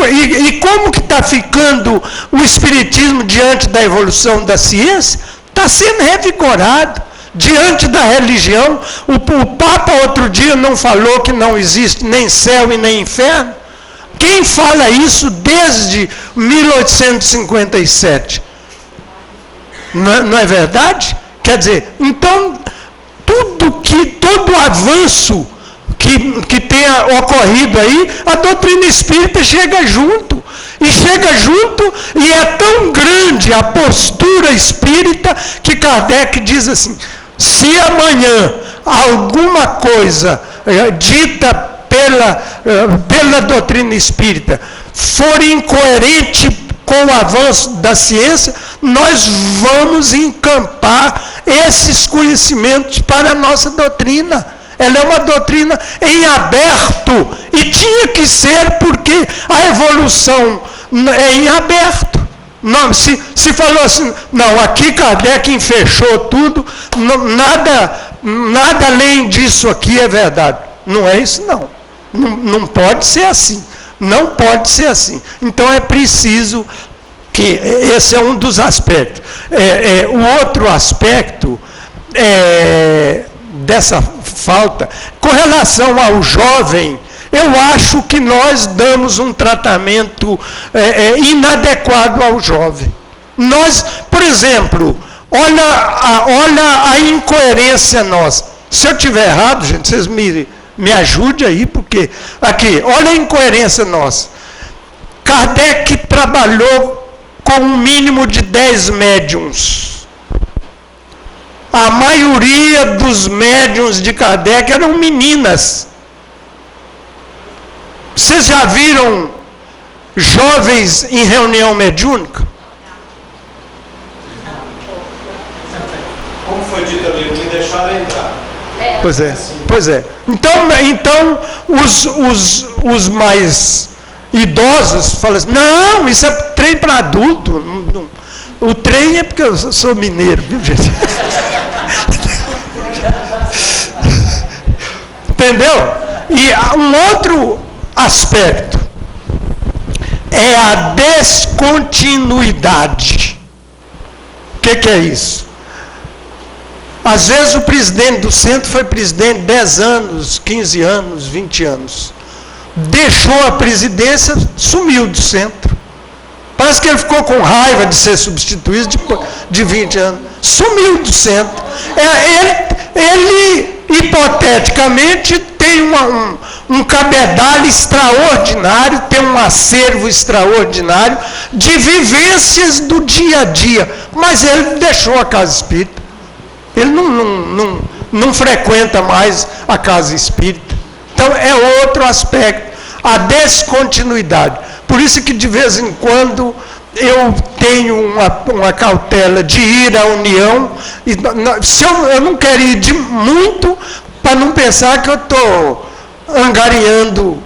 como que está ficando o espiritismo diante da evolução da ciência? Está sendo revigorado diante da religião. O Papa outro dia não falou que não existe nem céu e nem inferno? Quem fala isso desde 1857? Não é verdade? Quer dizer, então, todo avanço que tenha ocorrido aí, a doutrina espírita chega junto. E chega junto, e é tão grande a postura espírita que Kardec diz assim: se amanhã alguma coisa dita pela doutrina espírita for incoerente com o avanço da ciência, nós vamos encampar esses conhecimentos para a nossa doutrina. Ela é uma doutrina em aberto, e tinha que ser porque a evolução é em aberto. Não, se falou assim, não, aqui Kardec fechou tudo, nada além disso aqui é verdade. Não é isso, não. Não pode ser assim. Não pode ser assim. Então é preciso que, esse é um dos aspectos. O outro aspecto dessa falta, com relação ao jovem, eu acho que nós damos um tratamento inadequado ao jovem. Nós, por exemplo, olha a incoerência nossa. Se eu estiver errado, gente, vocês me ajudem aí, porque aqui, olha a incoerência nossa. Kardec trabalhou com um mínimo de 10 médiuns. A maioria dos médiuns de Kardec eram meninas. Vocês já viram jovens em reunião mediúnica? Como foi dito ali, me deixaram entrar. Pois é. Então os mais idosos falam assim, não, isso é trem para adulto. O trem é porque eu sou mineiro, viu, gente? Entendeu? E um outro aspecto é a descontinuidade. O que é isso? Às vezes o presidente do centro foi presidente 10 anos, 15 anos, 20 anos. Deixou a presidência, sumiu do centro. Parece que ele ficou com raiva de ser substituído de 20 anos. Sumiu do centro. Ele hipoteticamente, tem um cabedal extraordinário, tem um acervo extraordinário de vivências do dia a dia. Mas ele deixou a casa espírita. Ele não frequenta mais a casa espírita. Então, é outro aspecto, a descontinuidade. Por isso que, de vez em quando, eu tenho uma cautela de ir à União. Eu não quero ir muito para não pensar que eu estou angariando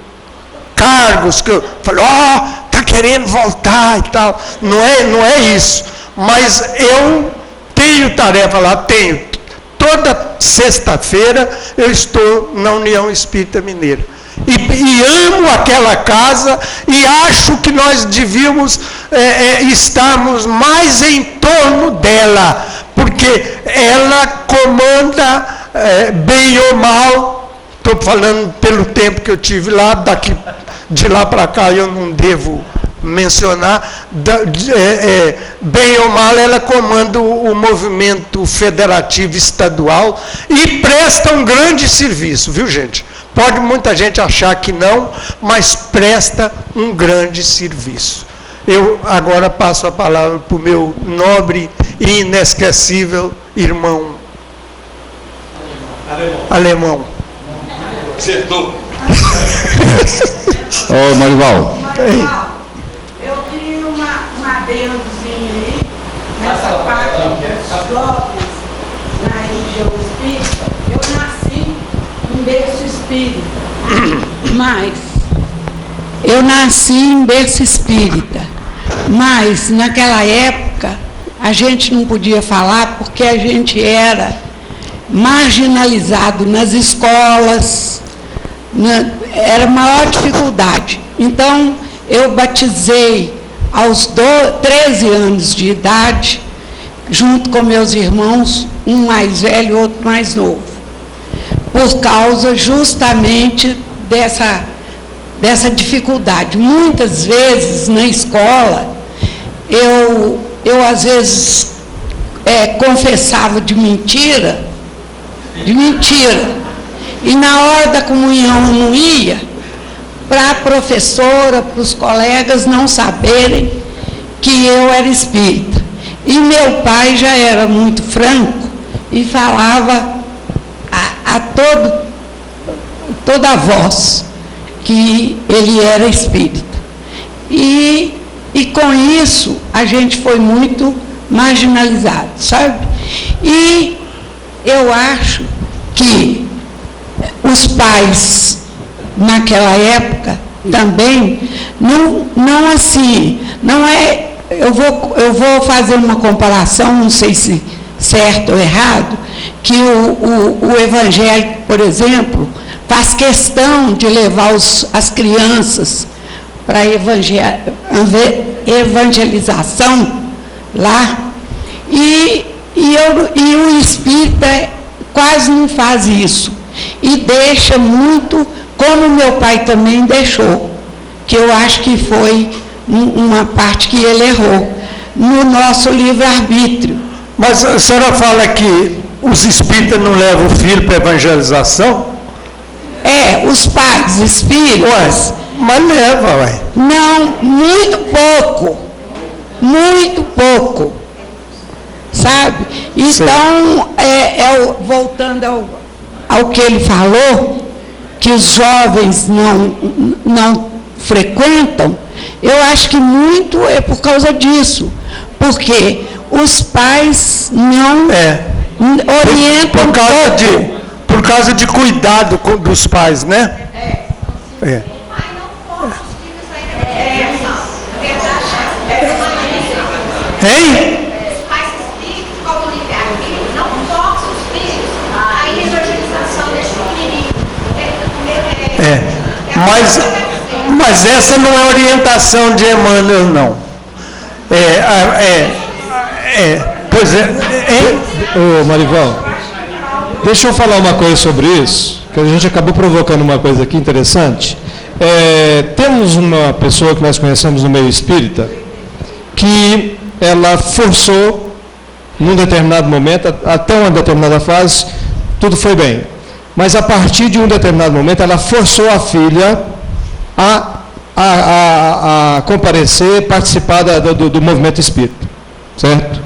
cargos, que eu falo, está querendo voltar e tal. Não é isso. Mas eu tenho tarefa lá, tenho. Toda sexta-feira eu estou na União Espírita Mineira. E amo aquela casa e acho que nós devíamos estarmos mais em torno dela, porque ela comanda, bem ou mal, estou falando pelo tempo que eu tive lá, de lá para cá eu não devo mencionar, bem ou mal ela comanda o movimento federativo estadual e presta um grande serviço, viu gente? Pode muita gente achar que não, mas presta um grande serviço. Eu agora passo a palavra para o meu nobre e inesquecível irmão alemão. Acertou. Ô, Marival. Eu queria uma adendozinha aí, nessa parte dos jovens na religião espírita. Eu nasci em berço espírita, mas naquela época a gente não podia falar porque a gente era marginalizado nas escolas, era maior dificuldade. Então, eu batizei aos 13 anos de idade, junto com meus irmãos, um mais velho e outro mais novo, por causa justamente dessa dificuldade. Muitas vezes, na escola, eu às vezes, confessava de mentira, e na hora da comunhão não ia, para a professora, para os colegas não saberem que eu era espírita. E meu pai já era muito franco e falava a toda a voz que ele era espírita. E com isso a gente foi muito marginalizado, sabe? E eu acho que os pais naquela época também não assim, não é, eu vou fazer uma comparação, não sei se certo ou errado, que o evangélico, por exemplo, faz questão de levar as crianças para evangelização lá, e o espírita quase não faz isso, e deixa muito, como meu pai também deixou, que eu acho que foi uma parte que ele errou, no nosso livre-arbítrio. Mas a senhora fala que os espíritas não levam o filho para evangelização? Os pais espíritas... Mas leva, ué. Não, muito pouco, sabe? Então, voltando ao que ele falou, que os jovens não frequentam, eu acho que muito é por causa disso, porque os pais não orientam por causa de cuidado dos pais, né? Hein? Os pais espíritos, como livre-arbítrio, não forçam os filhos a evangelização desse pequenininho. Mas essa não é orientação de Emmanuel, não. Pois é. Hein? Ô, Marival, deixa eu falar uma coisa sobre isso, que a gente acabou provocando uma coisa aqui interessante. Temos uma pessoa que nós conhecemos no meio espírita, que ela forçou, num determinado momento, até uma determinada fase, tudo foi bem. Mas a partir de um determinado momento, ela forçou a filha a comparecer, participar do movimento espírita. Certo?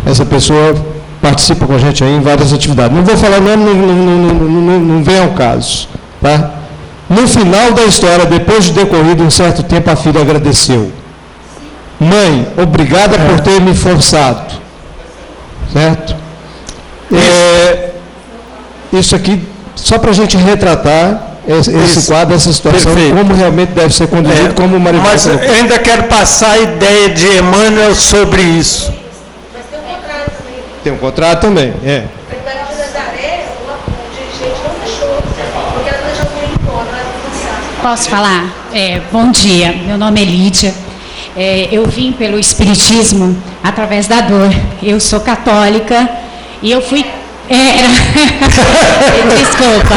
Essa pessoa participa com a gente aí em várias atividades. Não vou falar nome, não vem ao caso. Tá? No final da história, depois de decorrido um certo tempo, a filha agradeceu. Mãe, obrigada por ter me forçado. Certo? Isso aqui, só para a gente retratar esse quadro, essa situação, perfeito, como realmente deve ser conduzido, como o Marival. Mas eu ainda quero passar a ideia de Emmanuel sobre isso. Mas tem um contrato também. Tem um contrato também, Verdade de Nazaré, o dirigente não deixou, porque ela deixou o filho embora, ela vai Posso falar? Bom dia, meu nome é Lídia. Eu vim pelo Espiritismo através da dor. eu sou católica e eu fui... Desculpa.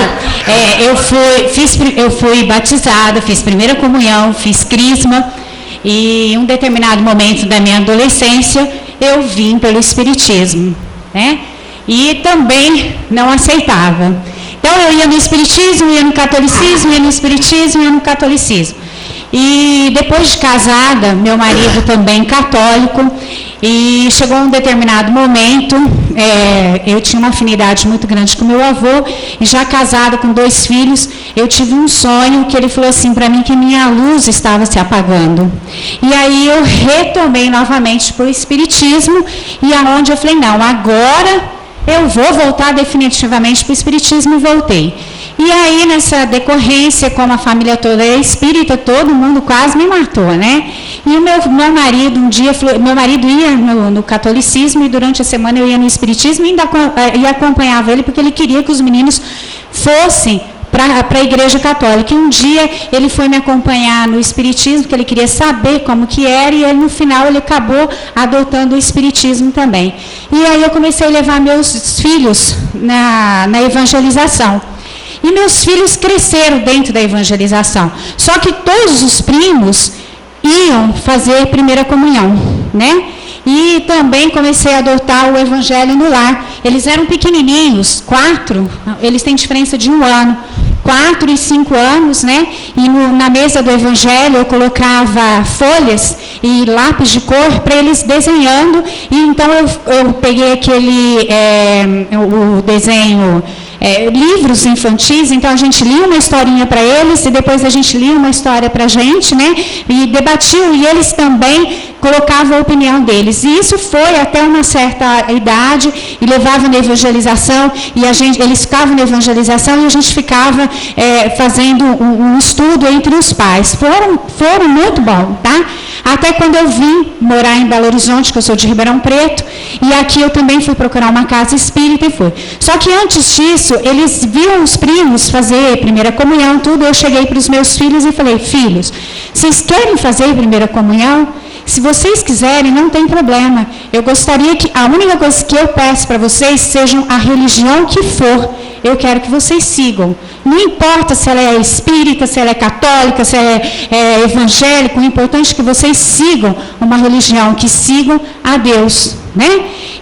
Eu fui batizada, fiz primeira comunhão, fiz crisma, e em um determinado momento da minha adolescência eu vim pelo espiritismo, né? E também não aceitava. Então eu ia no espiritismo, ia no catolicismo, ia no espiritismo, ia no catolicismo. E depois de casada, meu marido também católico, e chegou um determinado momento, eu tinha uma afinidade muito grande com meu avô, e já casada com 2 filhos, eu tive um sonho que ele falou assim para mim que minha luz estava se apagando. E aí eu retomei novamente para o espiritismo, e aonde eu falei, não, agora eu vou voltar definitivamente para o espiritismo, e voltei. E aí, nessa decorrência, como a família toda é espírita, todo mundo quase me matou, né? E o meu marido, um dia, meu marido ia no catolicismo, e durante a semana eu ia no espiritismo, e ainda acompanhava ele, porque ele queria que os meninos fossem para a igreja católica. E um dia ele foi me acompanhar no espiritismo, porque ele queria saber como que era, e ele, no final ele acabou adotando o espiritismo também. E aí eu comecei a levar meus filhos na evangelização. E meus filhos cresceram dentro da evangelização. Só que todos os primos iam fazer primeira comunhão, né? E também comecei a adotar o evangelho no lar. Eles eram pequenininhos, 4, eles têm diferença de 1 ano. 4 e 5 anos, né? E na mesa do evangelho eu colocava folhas e lápis de cor para eles desenhando. E então eu peguei o desenho... livros infantis, então a gente lia uma historinha para eles, e depois a gente lia uma história para a gente, né? E debatiam, e eles também colocavam a opinião deles. E isso foi até uma certa idade, e levavam na evangelização, e eles ficavam na evangelização, e a gente ficava fazendo um estudo entre os pais. Foram muito bom, tá? Até quando eu vim morar em Belo Horizonte, que eu sou de Ribeirão Preto, e aqui eu também fui procurar uma casa espírita, e fui. Só que antes disso, eles viam os primos fazer primeira comunhão, tudo. Eu cheguei para os meus filhos e falei, filhos, vocês querem fazer primeira comunhão? Se vocês quiserem, não tem problema. Eu gostaria que a única coisa que eu peço para vocês sejam a religião que for, eu quero que vocês sigam. Não importa se ela é espírita, se ela é católica, se ela é evangélica, o importante é que vocês sigam uma religião, que sigam a Deus, né?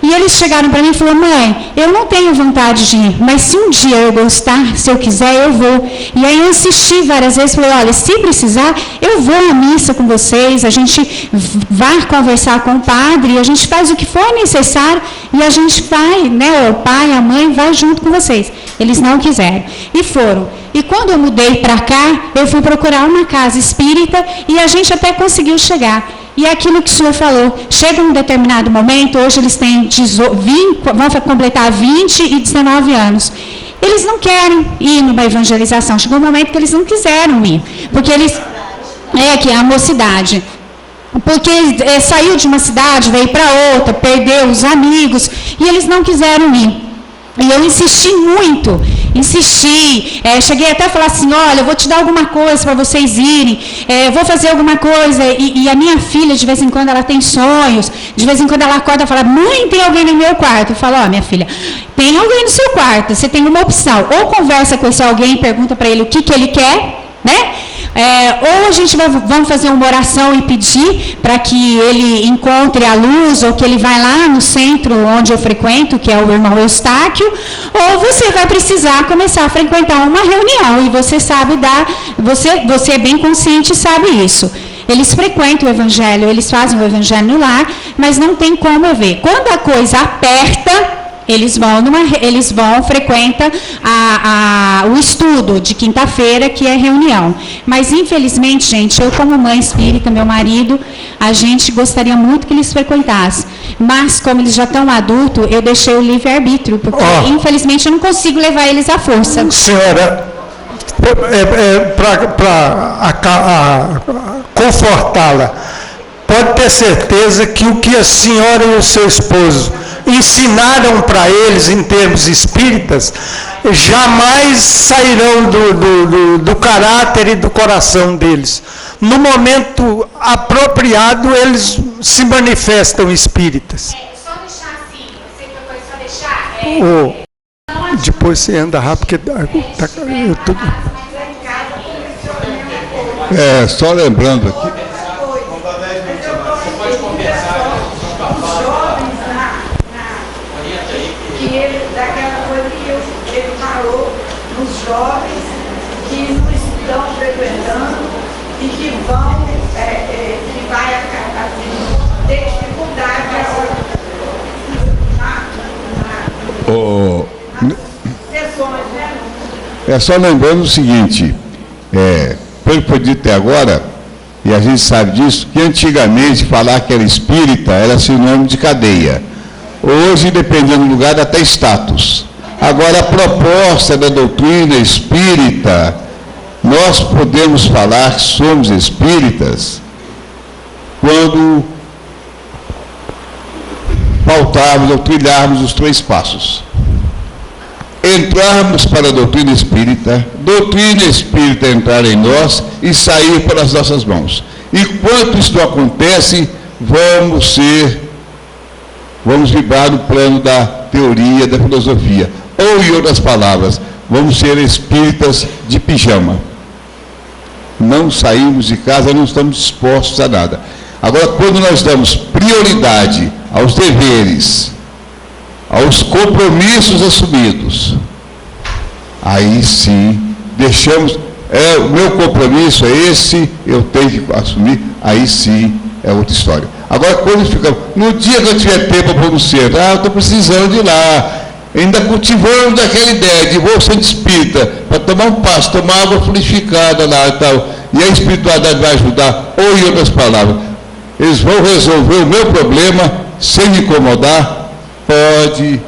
E eles chegaram para mim e falaram, mãe, eu não tenho vontade de ir, mas se um dia eu gostar, se eu quiser, eu vou. E aí eu insisti várias vezes, falei, olha, se precisar, eu vou à missa com vocês, a gente vai conversar com o padre, a gente faz o que for necessário, e a gente vai, né, o pai, a mãe, vai junto com vocês. Eles não quiseram. E foram. E quando eu mudei para cá, eu fui procurar uma casa espírita, e a gente até conseguiu chegar. E aquilo que o senhor falou, chega um determinado momento, hoje eles têm vão completar 20 e 19 anos. Eles não querem ir numa evangelização. Chegou um momento que eles não quiseram ir. Porque eles... que é a mocidade. Porque saiu de uma cidade, veio para outra, perdeu os amigos, e eles não quiseram ir. E eu insisti muito, cheguei até a falar assim, olha, eu vou te dar alguma coisa para vocês irem, vou fazer alguma coisa, e a minha filha, de vez em quando, ela tem sonhos, de vez em quando ela acorda e fala, mãe, tem alguém no meu quarto? Eu falo, ó, minha filha, tem alguém no seu quarto, você tem uma opção, ou conversa com esse alguém, pergunta para ele o que ele quer, né? Ou a gente vamos fazer uma oração e pedir para que ele encontre a luz, ou que ele vai lá no centro onde eu frequento, que é o irmão Eustáquio, ou você vai precisar começar a frequentar uma reunião, e você sabe você é bem consciente e sabe isso. Eles frequentam o evangelho, eles fazem o evangelho no lar, mas não tem como eu ver. Quando a coisa aperta, eles frequentam o estudo de quinta-feira, que é reunião. Mas, infelizmente, gente, eu como mãe espírita, meu marido, a gente gostaria muito que eles frequentassem. Mas, como eles já estão adultos, eu deixei o livre-arbítrio, porque, infelizmente, eu não consigo levar eles à força. Senhora, para confortá-la, pode ter certeza que o que a senhora e o seu esposo ensinaram para eles em termos espíritas jamais sairão do caráter e do coração deles. No momento apropriado, eles se manifestam espíritas. Só deixar Depois você anda rápido, porque eu tô... Só lembrando aqui. Daquela coisa que ele falou nos jovens que não estão frequentando e que vão, que vai ter dificuldade nas sessões, né? Só lembrando o seguinte, pelo que foi dito até agora, e a gente sabe disso, que antigamente falar que era espírita era sinônimo de cadeia. Hoje, dependendo do lugar, até status. Agora, a proposta da doutrina espírita, nós podemos falar que somos espíritas quando pautarmos ou trilharmos os 3 passos. Entrarmos para a doutrina espírita entrar em nós e sair pelas nossas mãos. Enquanto isso não acontece, vamos vibrar no plano da teoria, da filosofia. Ou, em outras palavras, vamos ser espíritas de pijama. Não saímos de casa, não estamos dispostos a nada. Agora, quando nós damos prioridade aos deveres, aos compromissos assumidos, aí sim, deixamos, o meu compromisso é esse, eu tenho que assumir, aí sim é outra história. Agora, quando ficamos, no dia que eu tiver tempo para pronunciar, eu estou precisando de ir lá, ainda cultivando aquela ideia de vou ser espírita, para tomar um passo, tomar água purificada lá e tal, e a espiritualidade vai ajudar, ou em outras palavras, eles vão resolver o meu problema sem me incomodar, pode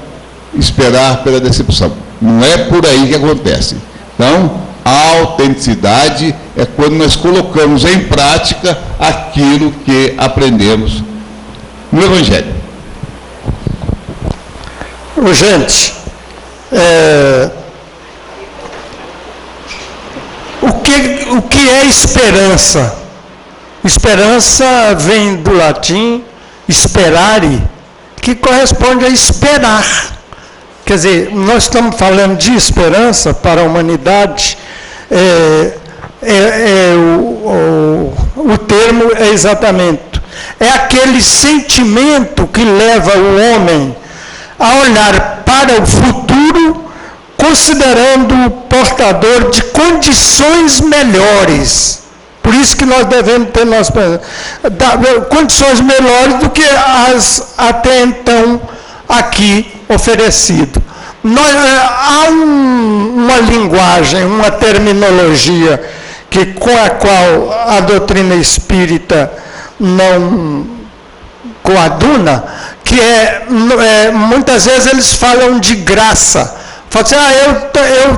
esperar pela decepção. Não é por aí que acontece. Então, a autenticidade é quando nós colocamos em prática aquilo que aprendemos no Evangelho. Gente, o que é esperança? Esperança vem do latim esperare, que corresponde a esperar. Quer dizer, nós estamos falando de esperança para a humanidade, o termo é exatamente, é aquele sentimento que leva o homem a olhar para o futuro, considerando-o portador de condições melhores. Por isso que nós devemos ter condições melhores do que as até então aqui oferecido. Há uma linguagem, uma terminologia com a qual a doutrina espírita não coaduna, que muitas vezes eles falam de graça. Falam assim, eu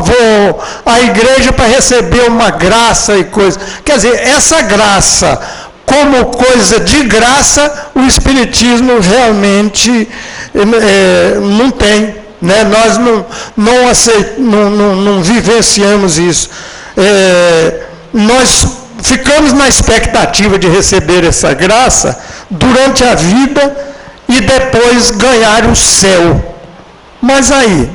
vou à igreja para receber uma graça e coisa. Quer dizer, essa graça, como coisa de graça, o Espiritismo realmente não tem. Né? Nós não vivenciamos isso. Nós ficamos na expectativa de receber essa graça durante a vida e depois ganhar o céu. Mas aí,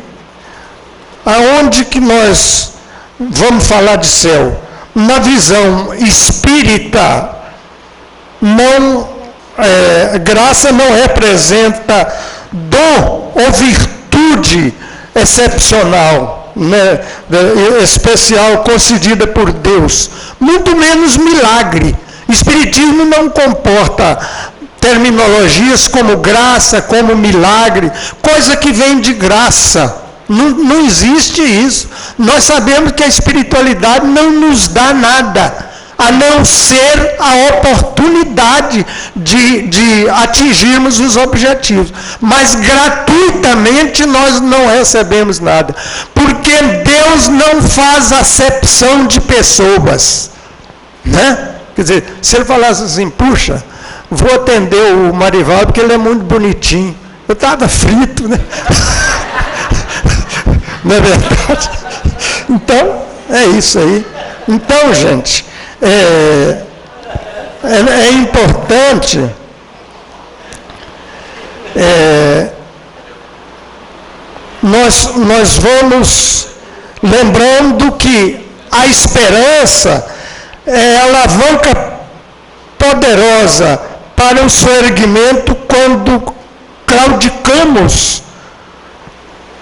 aonde que nós vamos falar de céu? Na visão espírita, graça não representa dom ou virtude excepcional, né, especial concedida por Deus, muito menos milagre. Espiritismo não comporta terminologias como graça, como milagre, coisa que vem de graça. Não existe isso. Nós sabemos que a espiritualidade não nos dá nada, a não ser a oportunidade de atingirmos os objetivos. Mas gratuitamente nós não recebemos nada, porque Deus não faz acepção de pessoas. Né? Quer dizer, se ele falasse assim, puxa, vou atender o Marivaldo porque ele é muito bonitinho. Eu estava frito, né? Não é verdade? Então, é isso aí. Então, gente, é importante nós vamos lembrando que a esperança é a alavanca poderosa para o seu erguimento quando claudicamos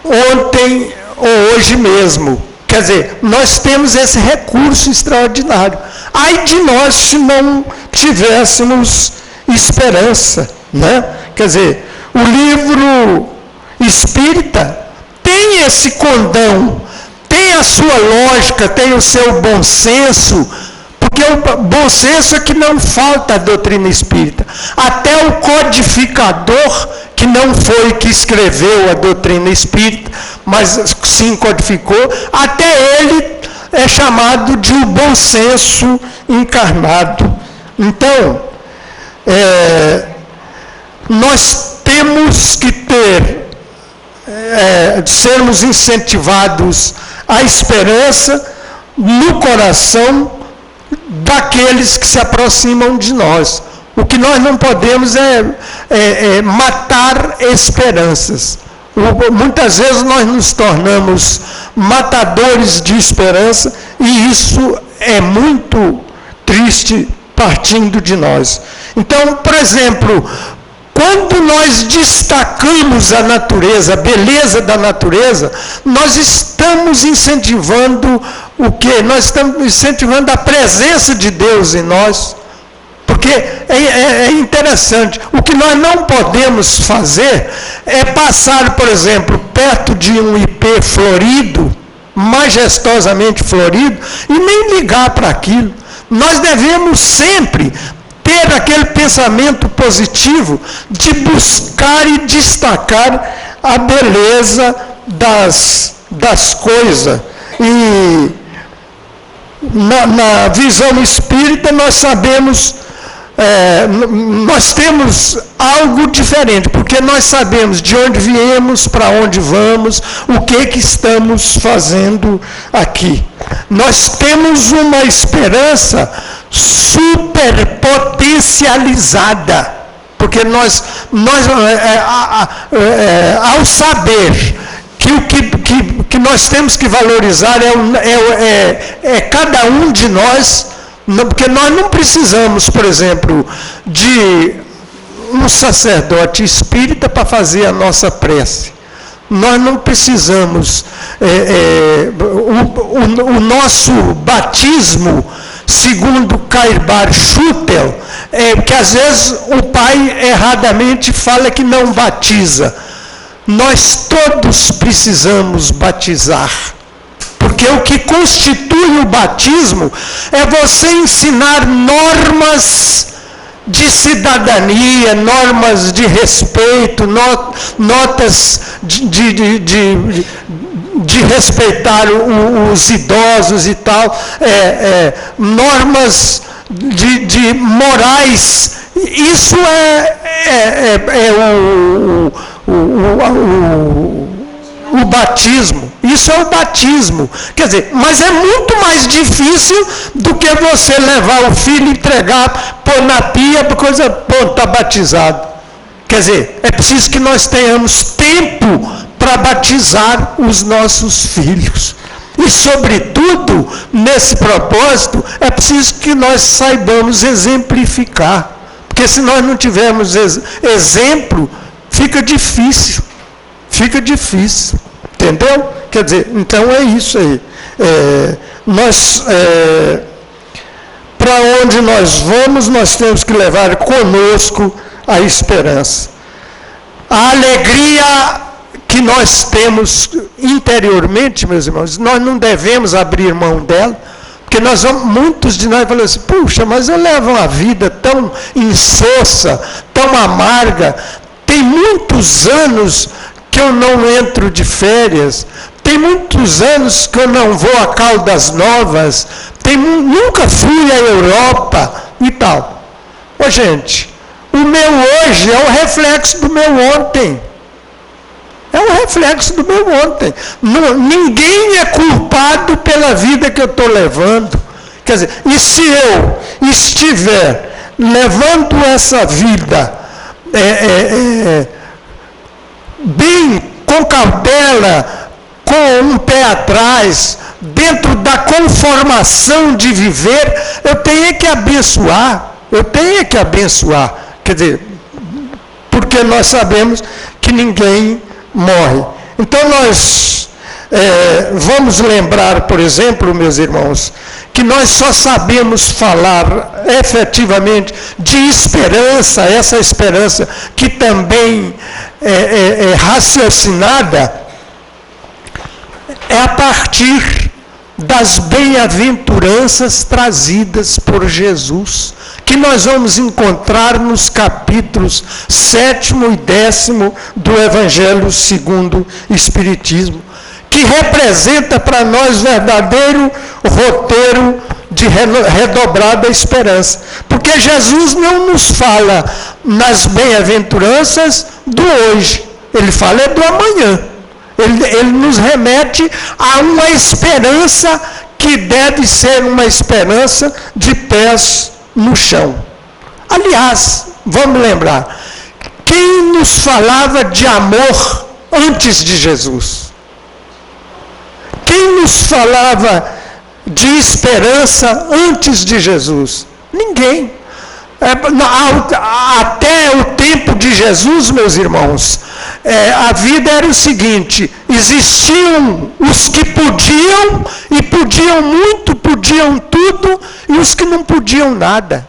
ontem ou hoje mesmo. Quer dizer, nós temos esse recurso extraordinário. Ai de nós se não tivéssemos esperança, né? Quer dizer, o livro espírita tem esse condão, tem a sua lógica, tem o seu bom senso, porque o bom senso é que não falta a doutrina espírita. Até o codificador, que não foi que escreveu a doutrina espírita, mas sim codificou, até ele é chamado de o bom senso encarnado. Então, nós temos que sermos incentivados à esperança no coração daqueles que se aproximam de nós. O que nós não podemos é matar esperanças. Muitas vezes nós nos tornamos matadores de esperança, e isso é muito triste partindo de nós. Então, por exemplo, quando nós destacamos a natureza, a beleza da natureza, nós estamos incentivando o quê? Nós estamos incentivando a presença de Deus em nós. Porque é interessante, o que nós não podemos fazer é passar, por exemplo, perto de um ipê florido, majestosamente florido, e nem ligar para aquilo. Nós devemos sempre ter aquele pensamento positivo de buscar e destacar a beleza das coisas. E na visão espírita nós sabemos, nós temos algo diferente, porque nós sabemos de onde viemos, para onde vamos, o que estamos fazendo aqui. Nós temos uma esperança superpotencializada, porque nós ao saber que o que nós temos que valorizar é cada um de nós, porque nós não precisamos, por exemplo, de um sacerdote espírita para fazer a nossa prece. Nós não precisamos, o nosso batismo, segundo Cairbar Schutel, que às vezes o pai erradamente fala que não batiza. Nós todos precisamos batizar. Porque o que constitui o batismo é você ensinar normas de cidadania, normas de respeito, notas de respeitar os idosos e tal, normas de morais. Isso o batismo. Isso é o batismo. Quer dizer, mas é muito mais difícil do que você levar o filho, entregar, pôr na pia, coisa, pô, está batizado. Quer dizer, é preciso que nós tenhamos tempo para batizar os nossos filhos. E, sobretudo, nesse propósito, é preciso que nós saibamos exemplificar. Porque se nós não tivermos exemplo, fica difícil. Fica difícil. Entendeu? Quer dizer, então é isso aí. Para onde nós vamos, nós temos que levar conosco a esperança. A alegria que nós temos interiormente, meus irmãos, nós não devemos abrir mão dela, porque muitos de nós falam assim, puxa, mas eu levo uma vida tão insossa, tão amarga, tem muitos anos que eu não entro de férias, tem muitos anos que eu não vou a Caldas Novas, nunca fui à Europa e tal. Ô gente, o meu hoje é o reflexo do meu ontem. É um reflexo do meu ontem. Ninguém é culpado pela vida que eu estou levando. Quer dizer, e se eu estiver levando essa vida bem com cautela, com um pé atrás, dentro da conformação de viver, eu tenho que abençoar. Quer dizer, porque nós sabemos que ninguém morre. Então nós vamos lembrar, por exemplo, meus irmãos, que nós só sabemos falar efetivamente de esperança, essa esperança que também é raciocinada, é a partir das bem-aventuranças trazidas por Jesus, que nós vamos encontrar nos capítulos 7º e 10º do Evangelho segundo o Espiritismo, que representa para nós verdadeiro roteiro de redobrada esperança. Porque Jesus não nos fala nas bem-aventuranças do hoje, ele fala do amanhã. Ele nos remete a uma esperança que deve ser uma esperança de pés no chão. Aliás, vamos lembrar, quem nos falava de amor antes de Jesus? Quem nos falava de esperança antes de Jesus? Ninguém. Até o tempo de Jesus, meus irmãos, a vida era o seguinte: existiam os que podiam, e podiam muito, podiam tudo, e os que não podiam nada.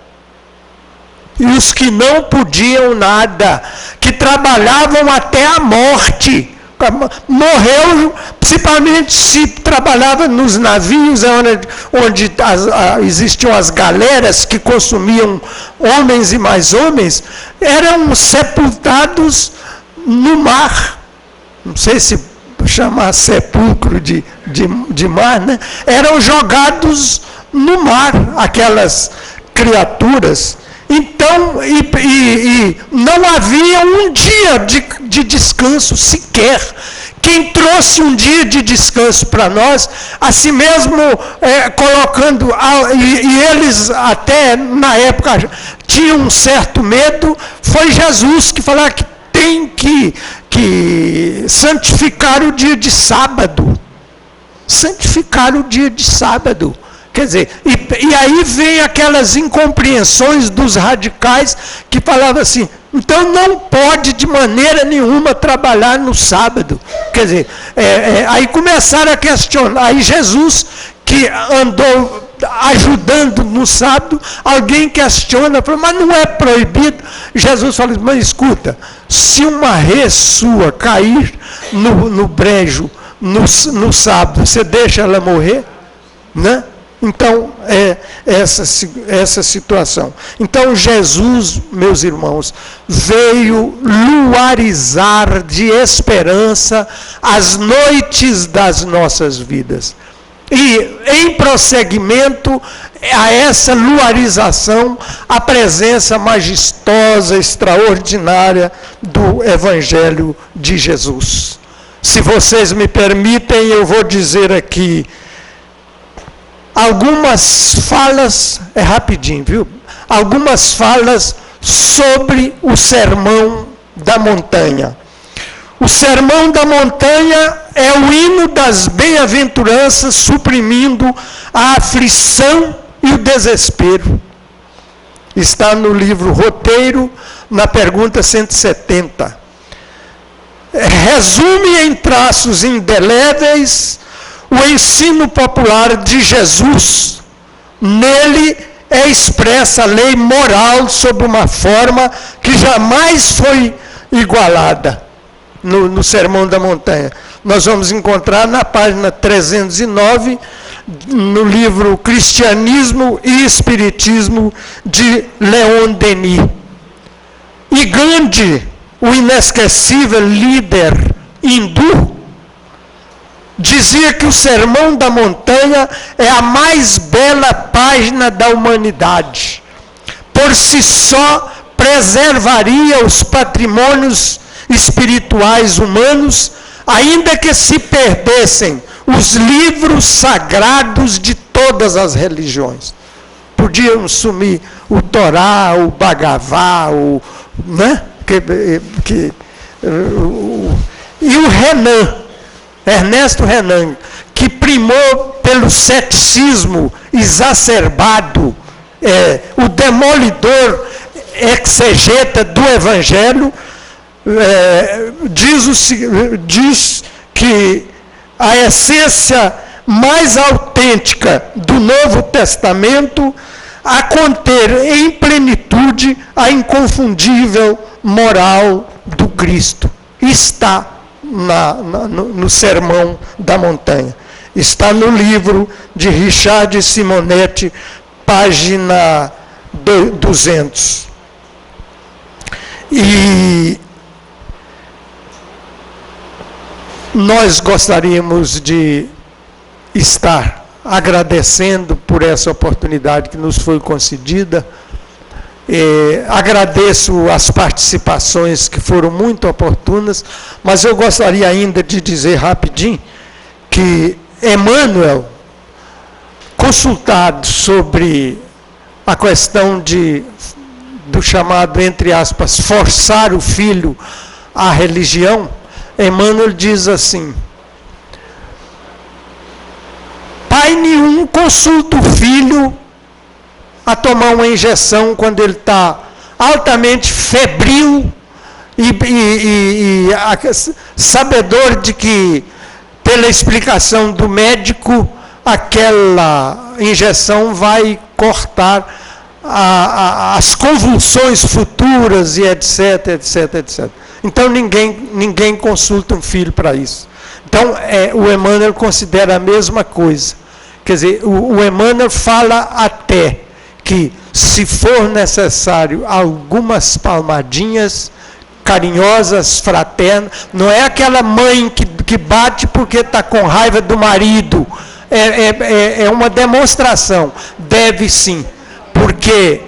E os que não podiam nada, que trabalhavam até a morte. Morreu, principalmente se trabalhava nos navios, onde existiam as galeras que consumiam homens e mais homens, eram sepultados no mar. Não sei se chamar sepulcro de mar, né? Eram jogados no mar, aquelas criaturas. Então, e não havia um dia de descanso sequer. Quem trouxe um dia de descanso para nós, assim mesmo colocando, e eles até na época tinham um certo medo, foi Jesus que falou que tem que santificar o dia de sábado. Santificar o dia de sábado. Quer dizer, e aí vem aquelas incompreensões dos radicais que falavam assim, então não pode de maneira nenhuma trabalhar no sábado. Quer dizer, aí começaram a questionar, aí Jesus, que andou ajudando no sábado, alguém questiona, fala, mas não é proibido? Jesus fala, mas escuta, se uma res sua cair no brejo no sábado, você deixa ela morrer? Né? Então, essa situação. Então, Jesus, meus irmãos, veio luarizar de esperança as noites das nossas vidas. E, em prosseguimento a essa luarização, a presença majestosa, extraordinária do Evangelho de Jesus. Se vocês me permitem, eu vou dizer aqui algumas falas, rapidinho, viu? Algumas falas sobre o Sermão da Montanha. O Sermão da Montanha é o hino das bem-aventuranças, suprimindo a aflição e o desespero. Está no livro Roteiro, na pergunta 170. Resume em traços indeléveis o ensino popular de Jesus. Nele é expressa a lei moral sob uma forma que jamais foi igualada. No Sermão da Montanha. Nós vamos encontrar na página 309, no livro Cristianismo e Espiritismo, de Leon Denis. E Gandhi, o inesquecível líder hindu, dizia que o Sermão da Montanha é a mais bela página da humanidade. Por si só, preservaria os patrimônios espirituais humanos, ainda que se perdessem os livros sagrados de todas as religiões. Podiam sumir o Torá, o Bhagavá, né? E o Renan, Ernesto Renan, que primou pelo ceticismo exacerbado, o demolidor exegeta do Evangelho, diz que a essência mais autêntica do Novo Testamento a conter em plenitude a inconfundível moral do Cristo. Está no Sermão da Montanha. Está no livro de Richard Simonetti, página 200. E nós gostaríamos de estar agradecendo por essa oportunidade que nos foi concedida. Agradeço as participações que foram muito oportunas, mas eu gostaria ainda de dizer rapidinho que Emmanuel, consultado sobre a questão do chamado, entre aspas, forçar o filho à religião, Emmanuel diz assim: pai nenhum consulta o filho a tomar uma injeção quando ele está altamente febril e sabedor de que, pela explicação do médico, aquela injeção vai cortar as convulsões futuras e etc, etc, etc. Então ninguém consulta um filho para isso. Então o Emmanuel considera a mesma coisa. Quer dizer, o Emmanuel fala até que, se for necessário, algumas palmadinhas carinhosas, fraternas, não é aquela mãe que bate porque está com raiva do marido, é uma demonstração, deve sim, porque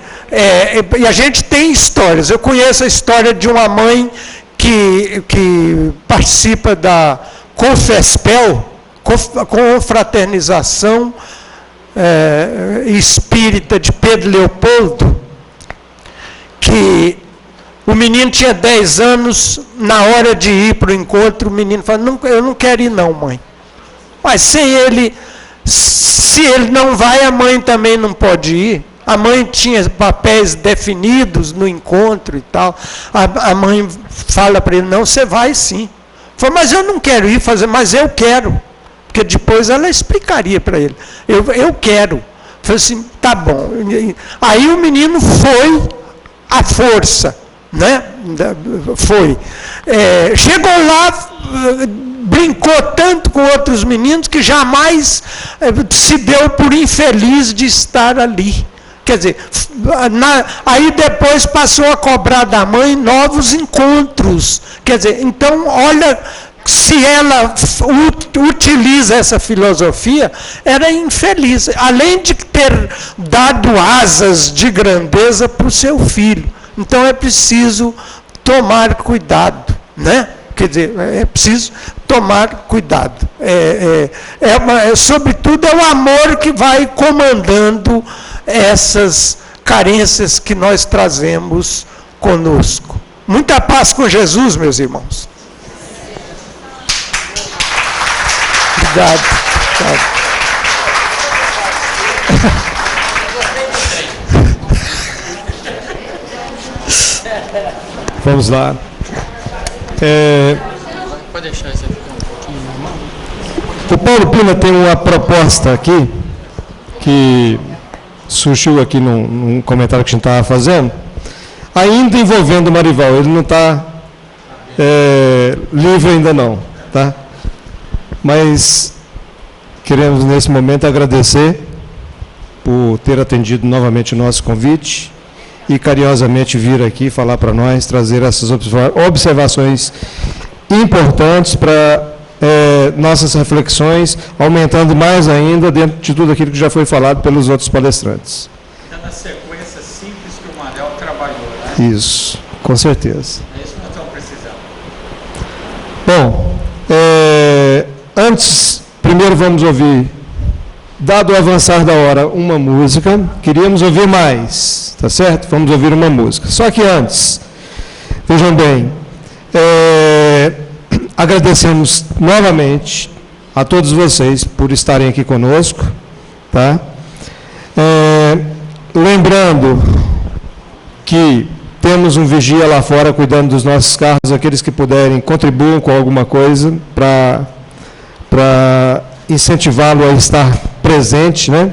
e a gente tem histórias. Eu conheço a história de uma mãe que participa da Confespel, confraternização espírita de Pedro Leopoldo, que o menino tinha 10 anos, na hora de ir para o encontro, o menino falou: não, eu não quero ir não, mãe. Mas se ele não vai, a mãe também não pode ir. A mãe tinha papéis definidos no encontro e tal. A mãe fala para ele: não, você vai sim. Falou: mas eu não quero ir fazer, mas eu quero. Porque depois ela explicaria para ele. Eu quero. Falei assim: tá bom. Aí o menino foi à força, né? Foi. Chegou lá, brincou tanto com outros meninos que jamais se deu por infeliz de estar ali. Quer dizer, aí depois passou a cobrar da mãe novos encontros. Quer dizer, então, olha, se ela utiliza essa filosofia, era infeliz. Além de ter dado asas de grandeza para o seu filho. Então, é preciso tomar cuidado, né? Quer dizer, é preciso tomar cuidado. Sobretudo, é o amor que vai comandando essas carências que nós trazemos conosco. Muita paz com Jesus, meus irmãos. Obrigado. Vamos lá. Pode deixar isso aqui um pouquinho na mão. O Paulo Pina tem uma proposta aqui, que surgiu aqui num comentário que a gente estava fazendo, ainda envolvendo o Marival. Ele não está livre ainda não, tá? Mas queremos nesse momento agradecer por ter atendido novamente o nosso convite e carinhosamente vir aqui falar para nós, trazer essas observações importantes para nossas reflexões, aumentando mais ainda dentro de tudo aquilo que já foi falado pelos outros palestrantes. Está na sequência simples que o Manel trabalhou, né? Isso, com certeza. É isso que nós estamos precisando. Bom, antes, primeiro vamos ouvir, dado o avançar da hora, uma música. Queríamos ouvir mais, tá certo? Vamos ouvir uma música. Só que antes, vejam bem, agradecemos novamente a todos vocês por estarem aqui conosco, tá? Lembrando que temos um vigia lá fora cuidando dos nossos carros, aqueles que puderem contribuam com alguma coisa para incentivá-lo a estar presente, né?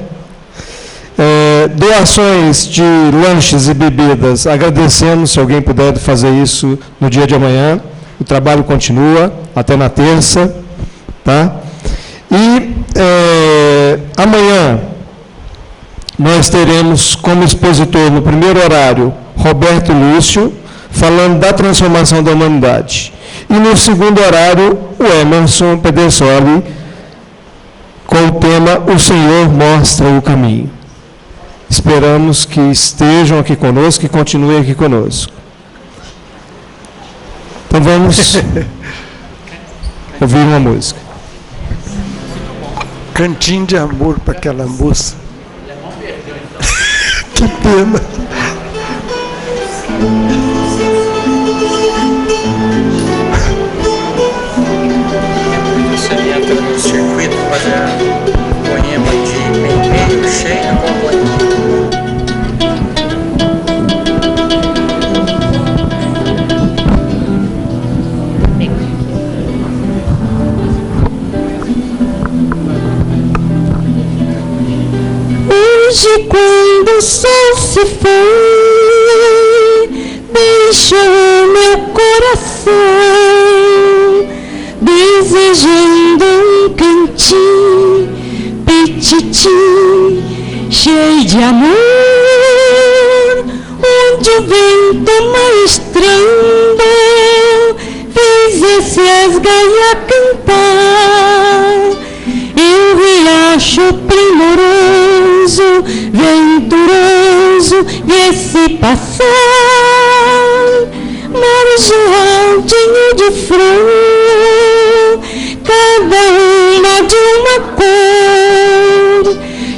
Doações de lanches e bebidas, agradecemos se alguém puder fazer isso no dia de amanhã. O trabalho continua até na terça, tá? E amanhã nós teremos como expositor no primeiro horário Roberto Lúcio, falando da transformação da humanidade. E no segundo horário o Emerson Pedersoli, com o tema O Senhor Mostra o Caminho. Esperamos que estejam aqui conosco e continuem aqui conosco. Então vamos ouvir uma música. Cantinho de amor para aquela moça. Que pena. Você entra no circuito para poema de meio cheio com poema. Hoje, quando o sol se foi, deixou meu coração desejando um cantinho petitinho, cheio de amor, onde o vento maestrando fez esse esgaia cantar. E o riacho primoroso, venturoso, vê-se passar, margealdinho de flor, cada uma de uma cor,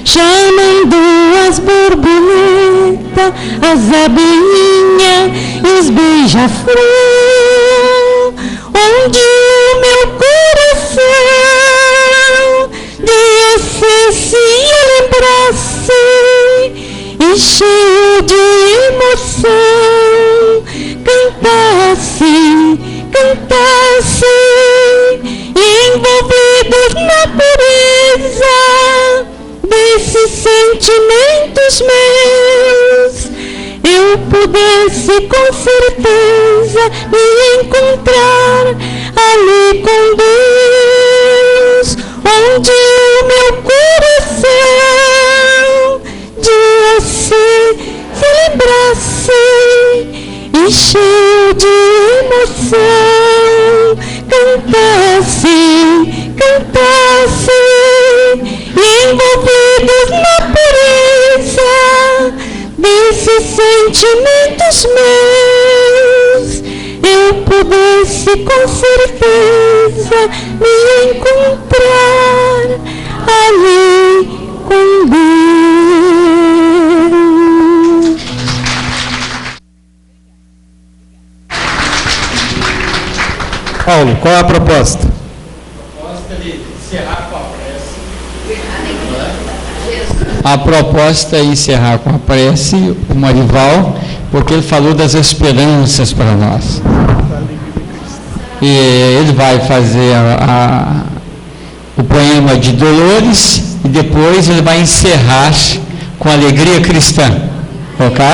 chamando as borboletas, as abelhinhas e os beija-flor, onde o meu coração de você se lembrasse e cheio de emoção cantasse, cantasse, envolvidos na pureza desses sentimentos meus, eu pudesse com certeza me encontrar ali com Deus, onde o meu coração de você se lembrasse e cheio de emoção cantasse, cantasse, envolvidos na pureza desses sentimentos meus, eu pudesse com certeza me encontrar ali com Deus. Paulo, qual é a proposta? A proposta é de encerrar com a prece. A proposta é encerrar com a prece, o Marival, porque ele falou das esperanças para nós. E ele vai fazer o poema de Dolores e depois ele vai encerrar com Alegria Cristã. Ok?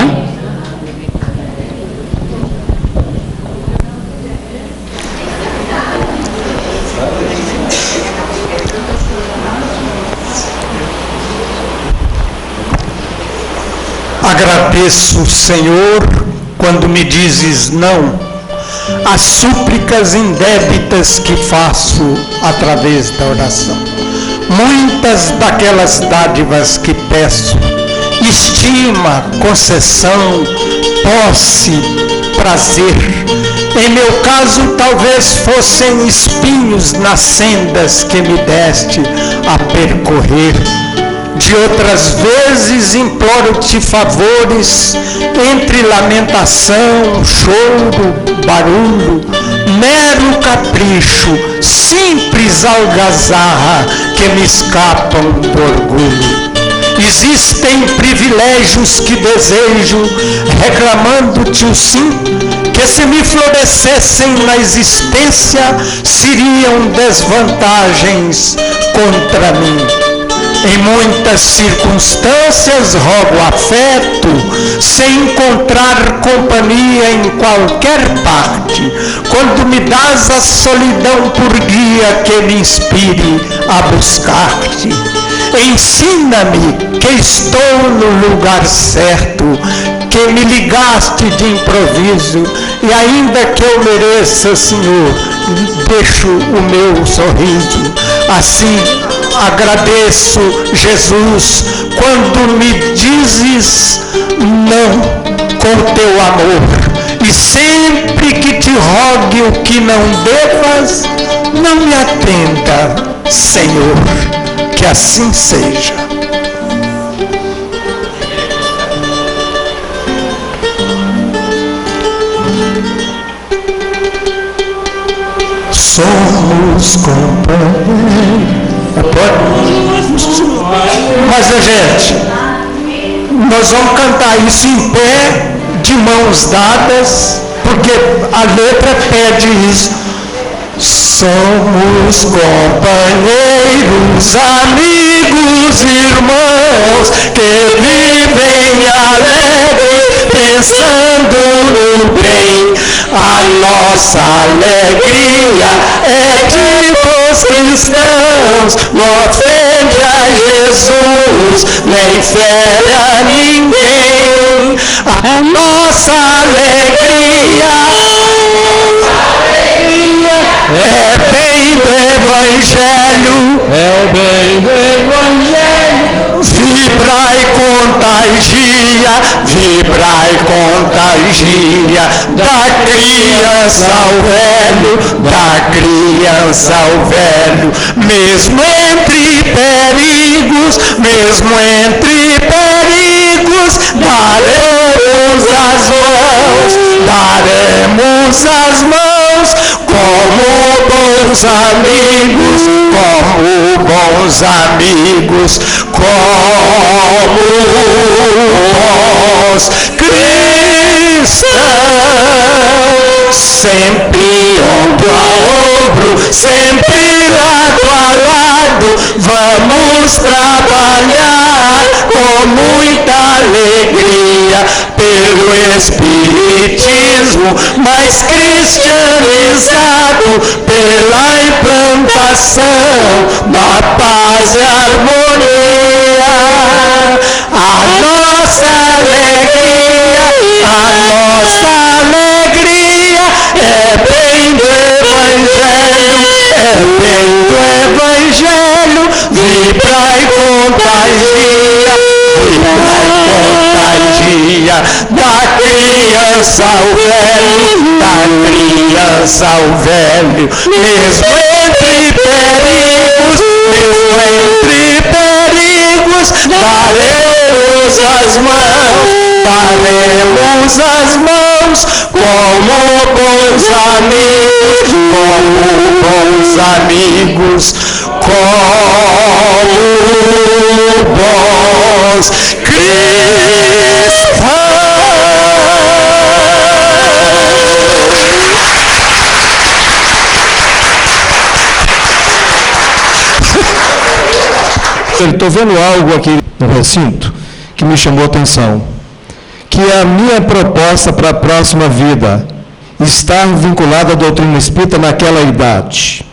Agradeço, Senhor, quando me dizes não, as súplicas indébitas que faço através da oração. Muitas daquelas dádivas que peço, estima, concessão, posse, prazer, em meu caso talvez fossem espinhos nas sendas que me deste a percorrer. De outras vezes imploro-te favores, entre lamentação, choro, barulho, mero capricho, simples algazarra que me escapam do orgulho. Existem privilégios que desejo, reclamando-te o sim, que se me florescessem na existência, seriam desvantagens contra mim. Em muitas circunstâncias rogo afeto, sem encontrar companhia em qualquer parte, quando me das a solidão por guia que me inspire a buscar-te. Ensina-me que estou no lugar certo, que me ligaste de improviso, e ainda que eu mereça, Senhor, deixo o meu sorriso. Assim agradeço, Jesus, quando me dizes não com teu amor, e sempre que te rogue o que não devas, não me atenda, Senhor, que assim seja. Somos companheiros. Mas, gente, nós vamos cantar isso em pé, de mãos dadas, porque a letra pede isso. Somos companheiros, amigos, irmãos, que vivem alegres, pensando no bem. A nossa alegria é de vós cristãos, não ofende a Jesus, nem fere a ninguém. A nossa alegria é bem do Evangelho, é bem do Evangelho. Vibra e contagia, da criança ao velho, da criança ao velho. Mesmo entre perigos, daremos as mãos, como bons amigos, como bons cristãos, sempre ombro a ombro, sempre lado a lado, vamos trabalhar com muita alegria pelo Espiritismo mais cristianizado, pela implantação da paz e harmonia. A nossa alegria é bem do Evangelho, vibra e contagia, da criança ao velho, mesmo entre perigos, daremos as mãos, como bons amigos, como bons cristãos. Estou vendo algo aqui no recinto que me chamou a atenção, que a minha proposta para a próxima vida está vinculada à doutrina espírita naquela idade.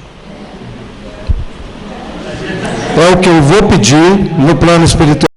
É o que eu vou pedir no plano espiritual.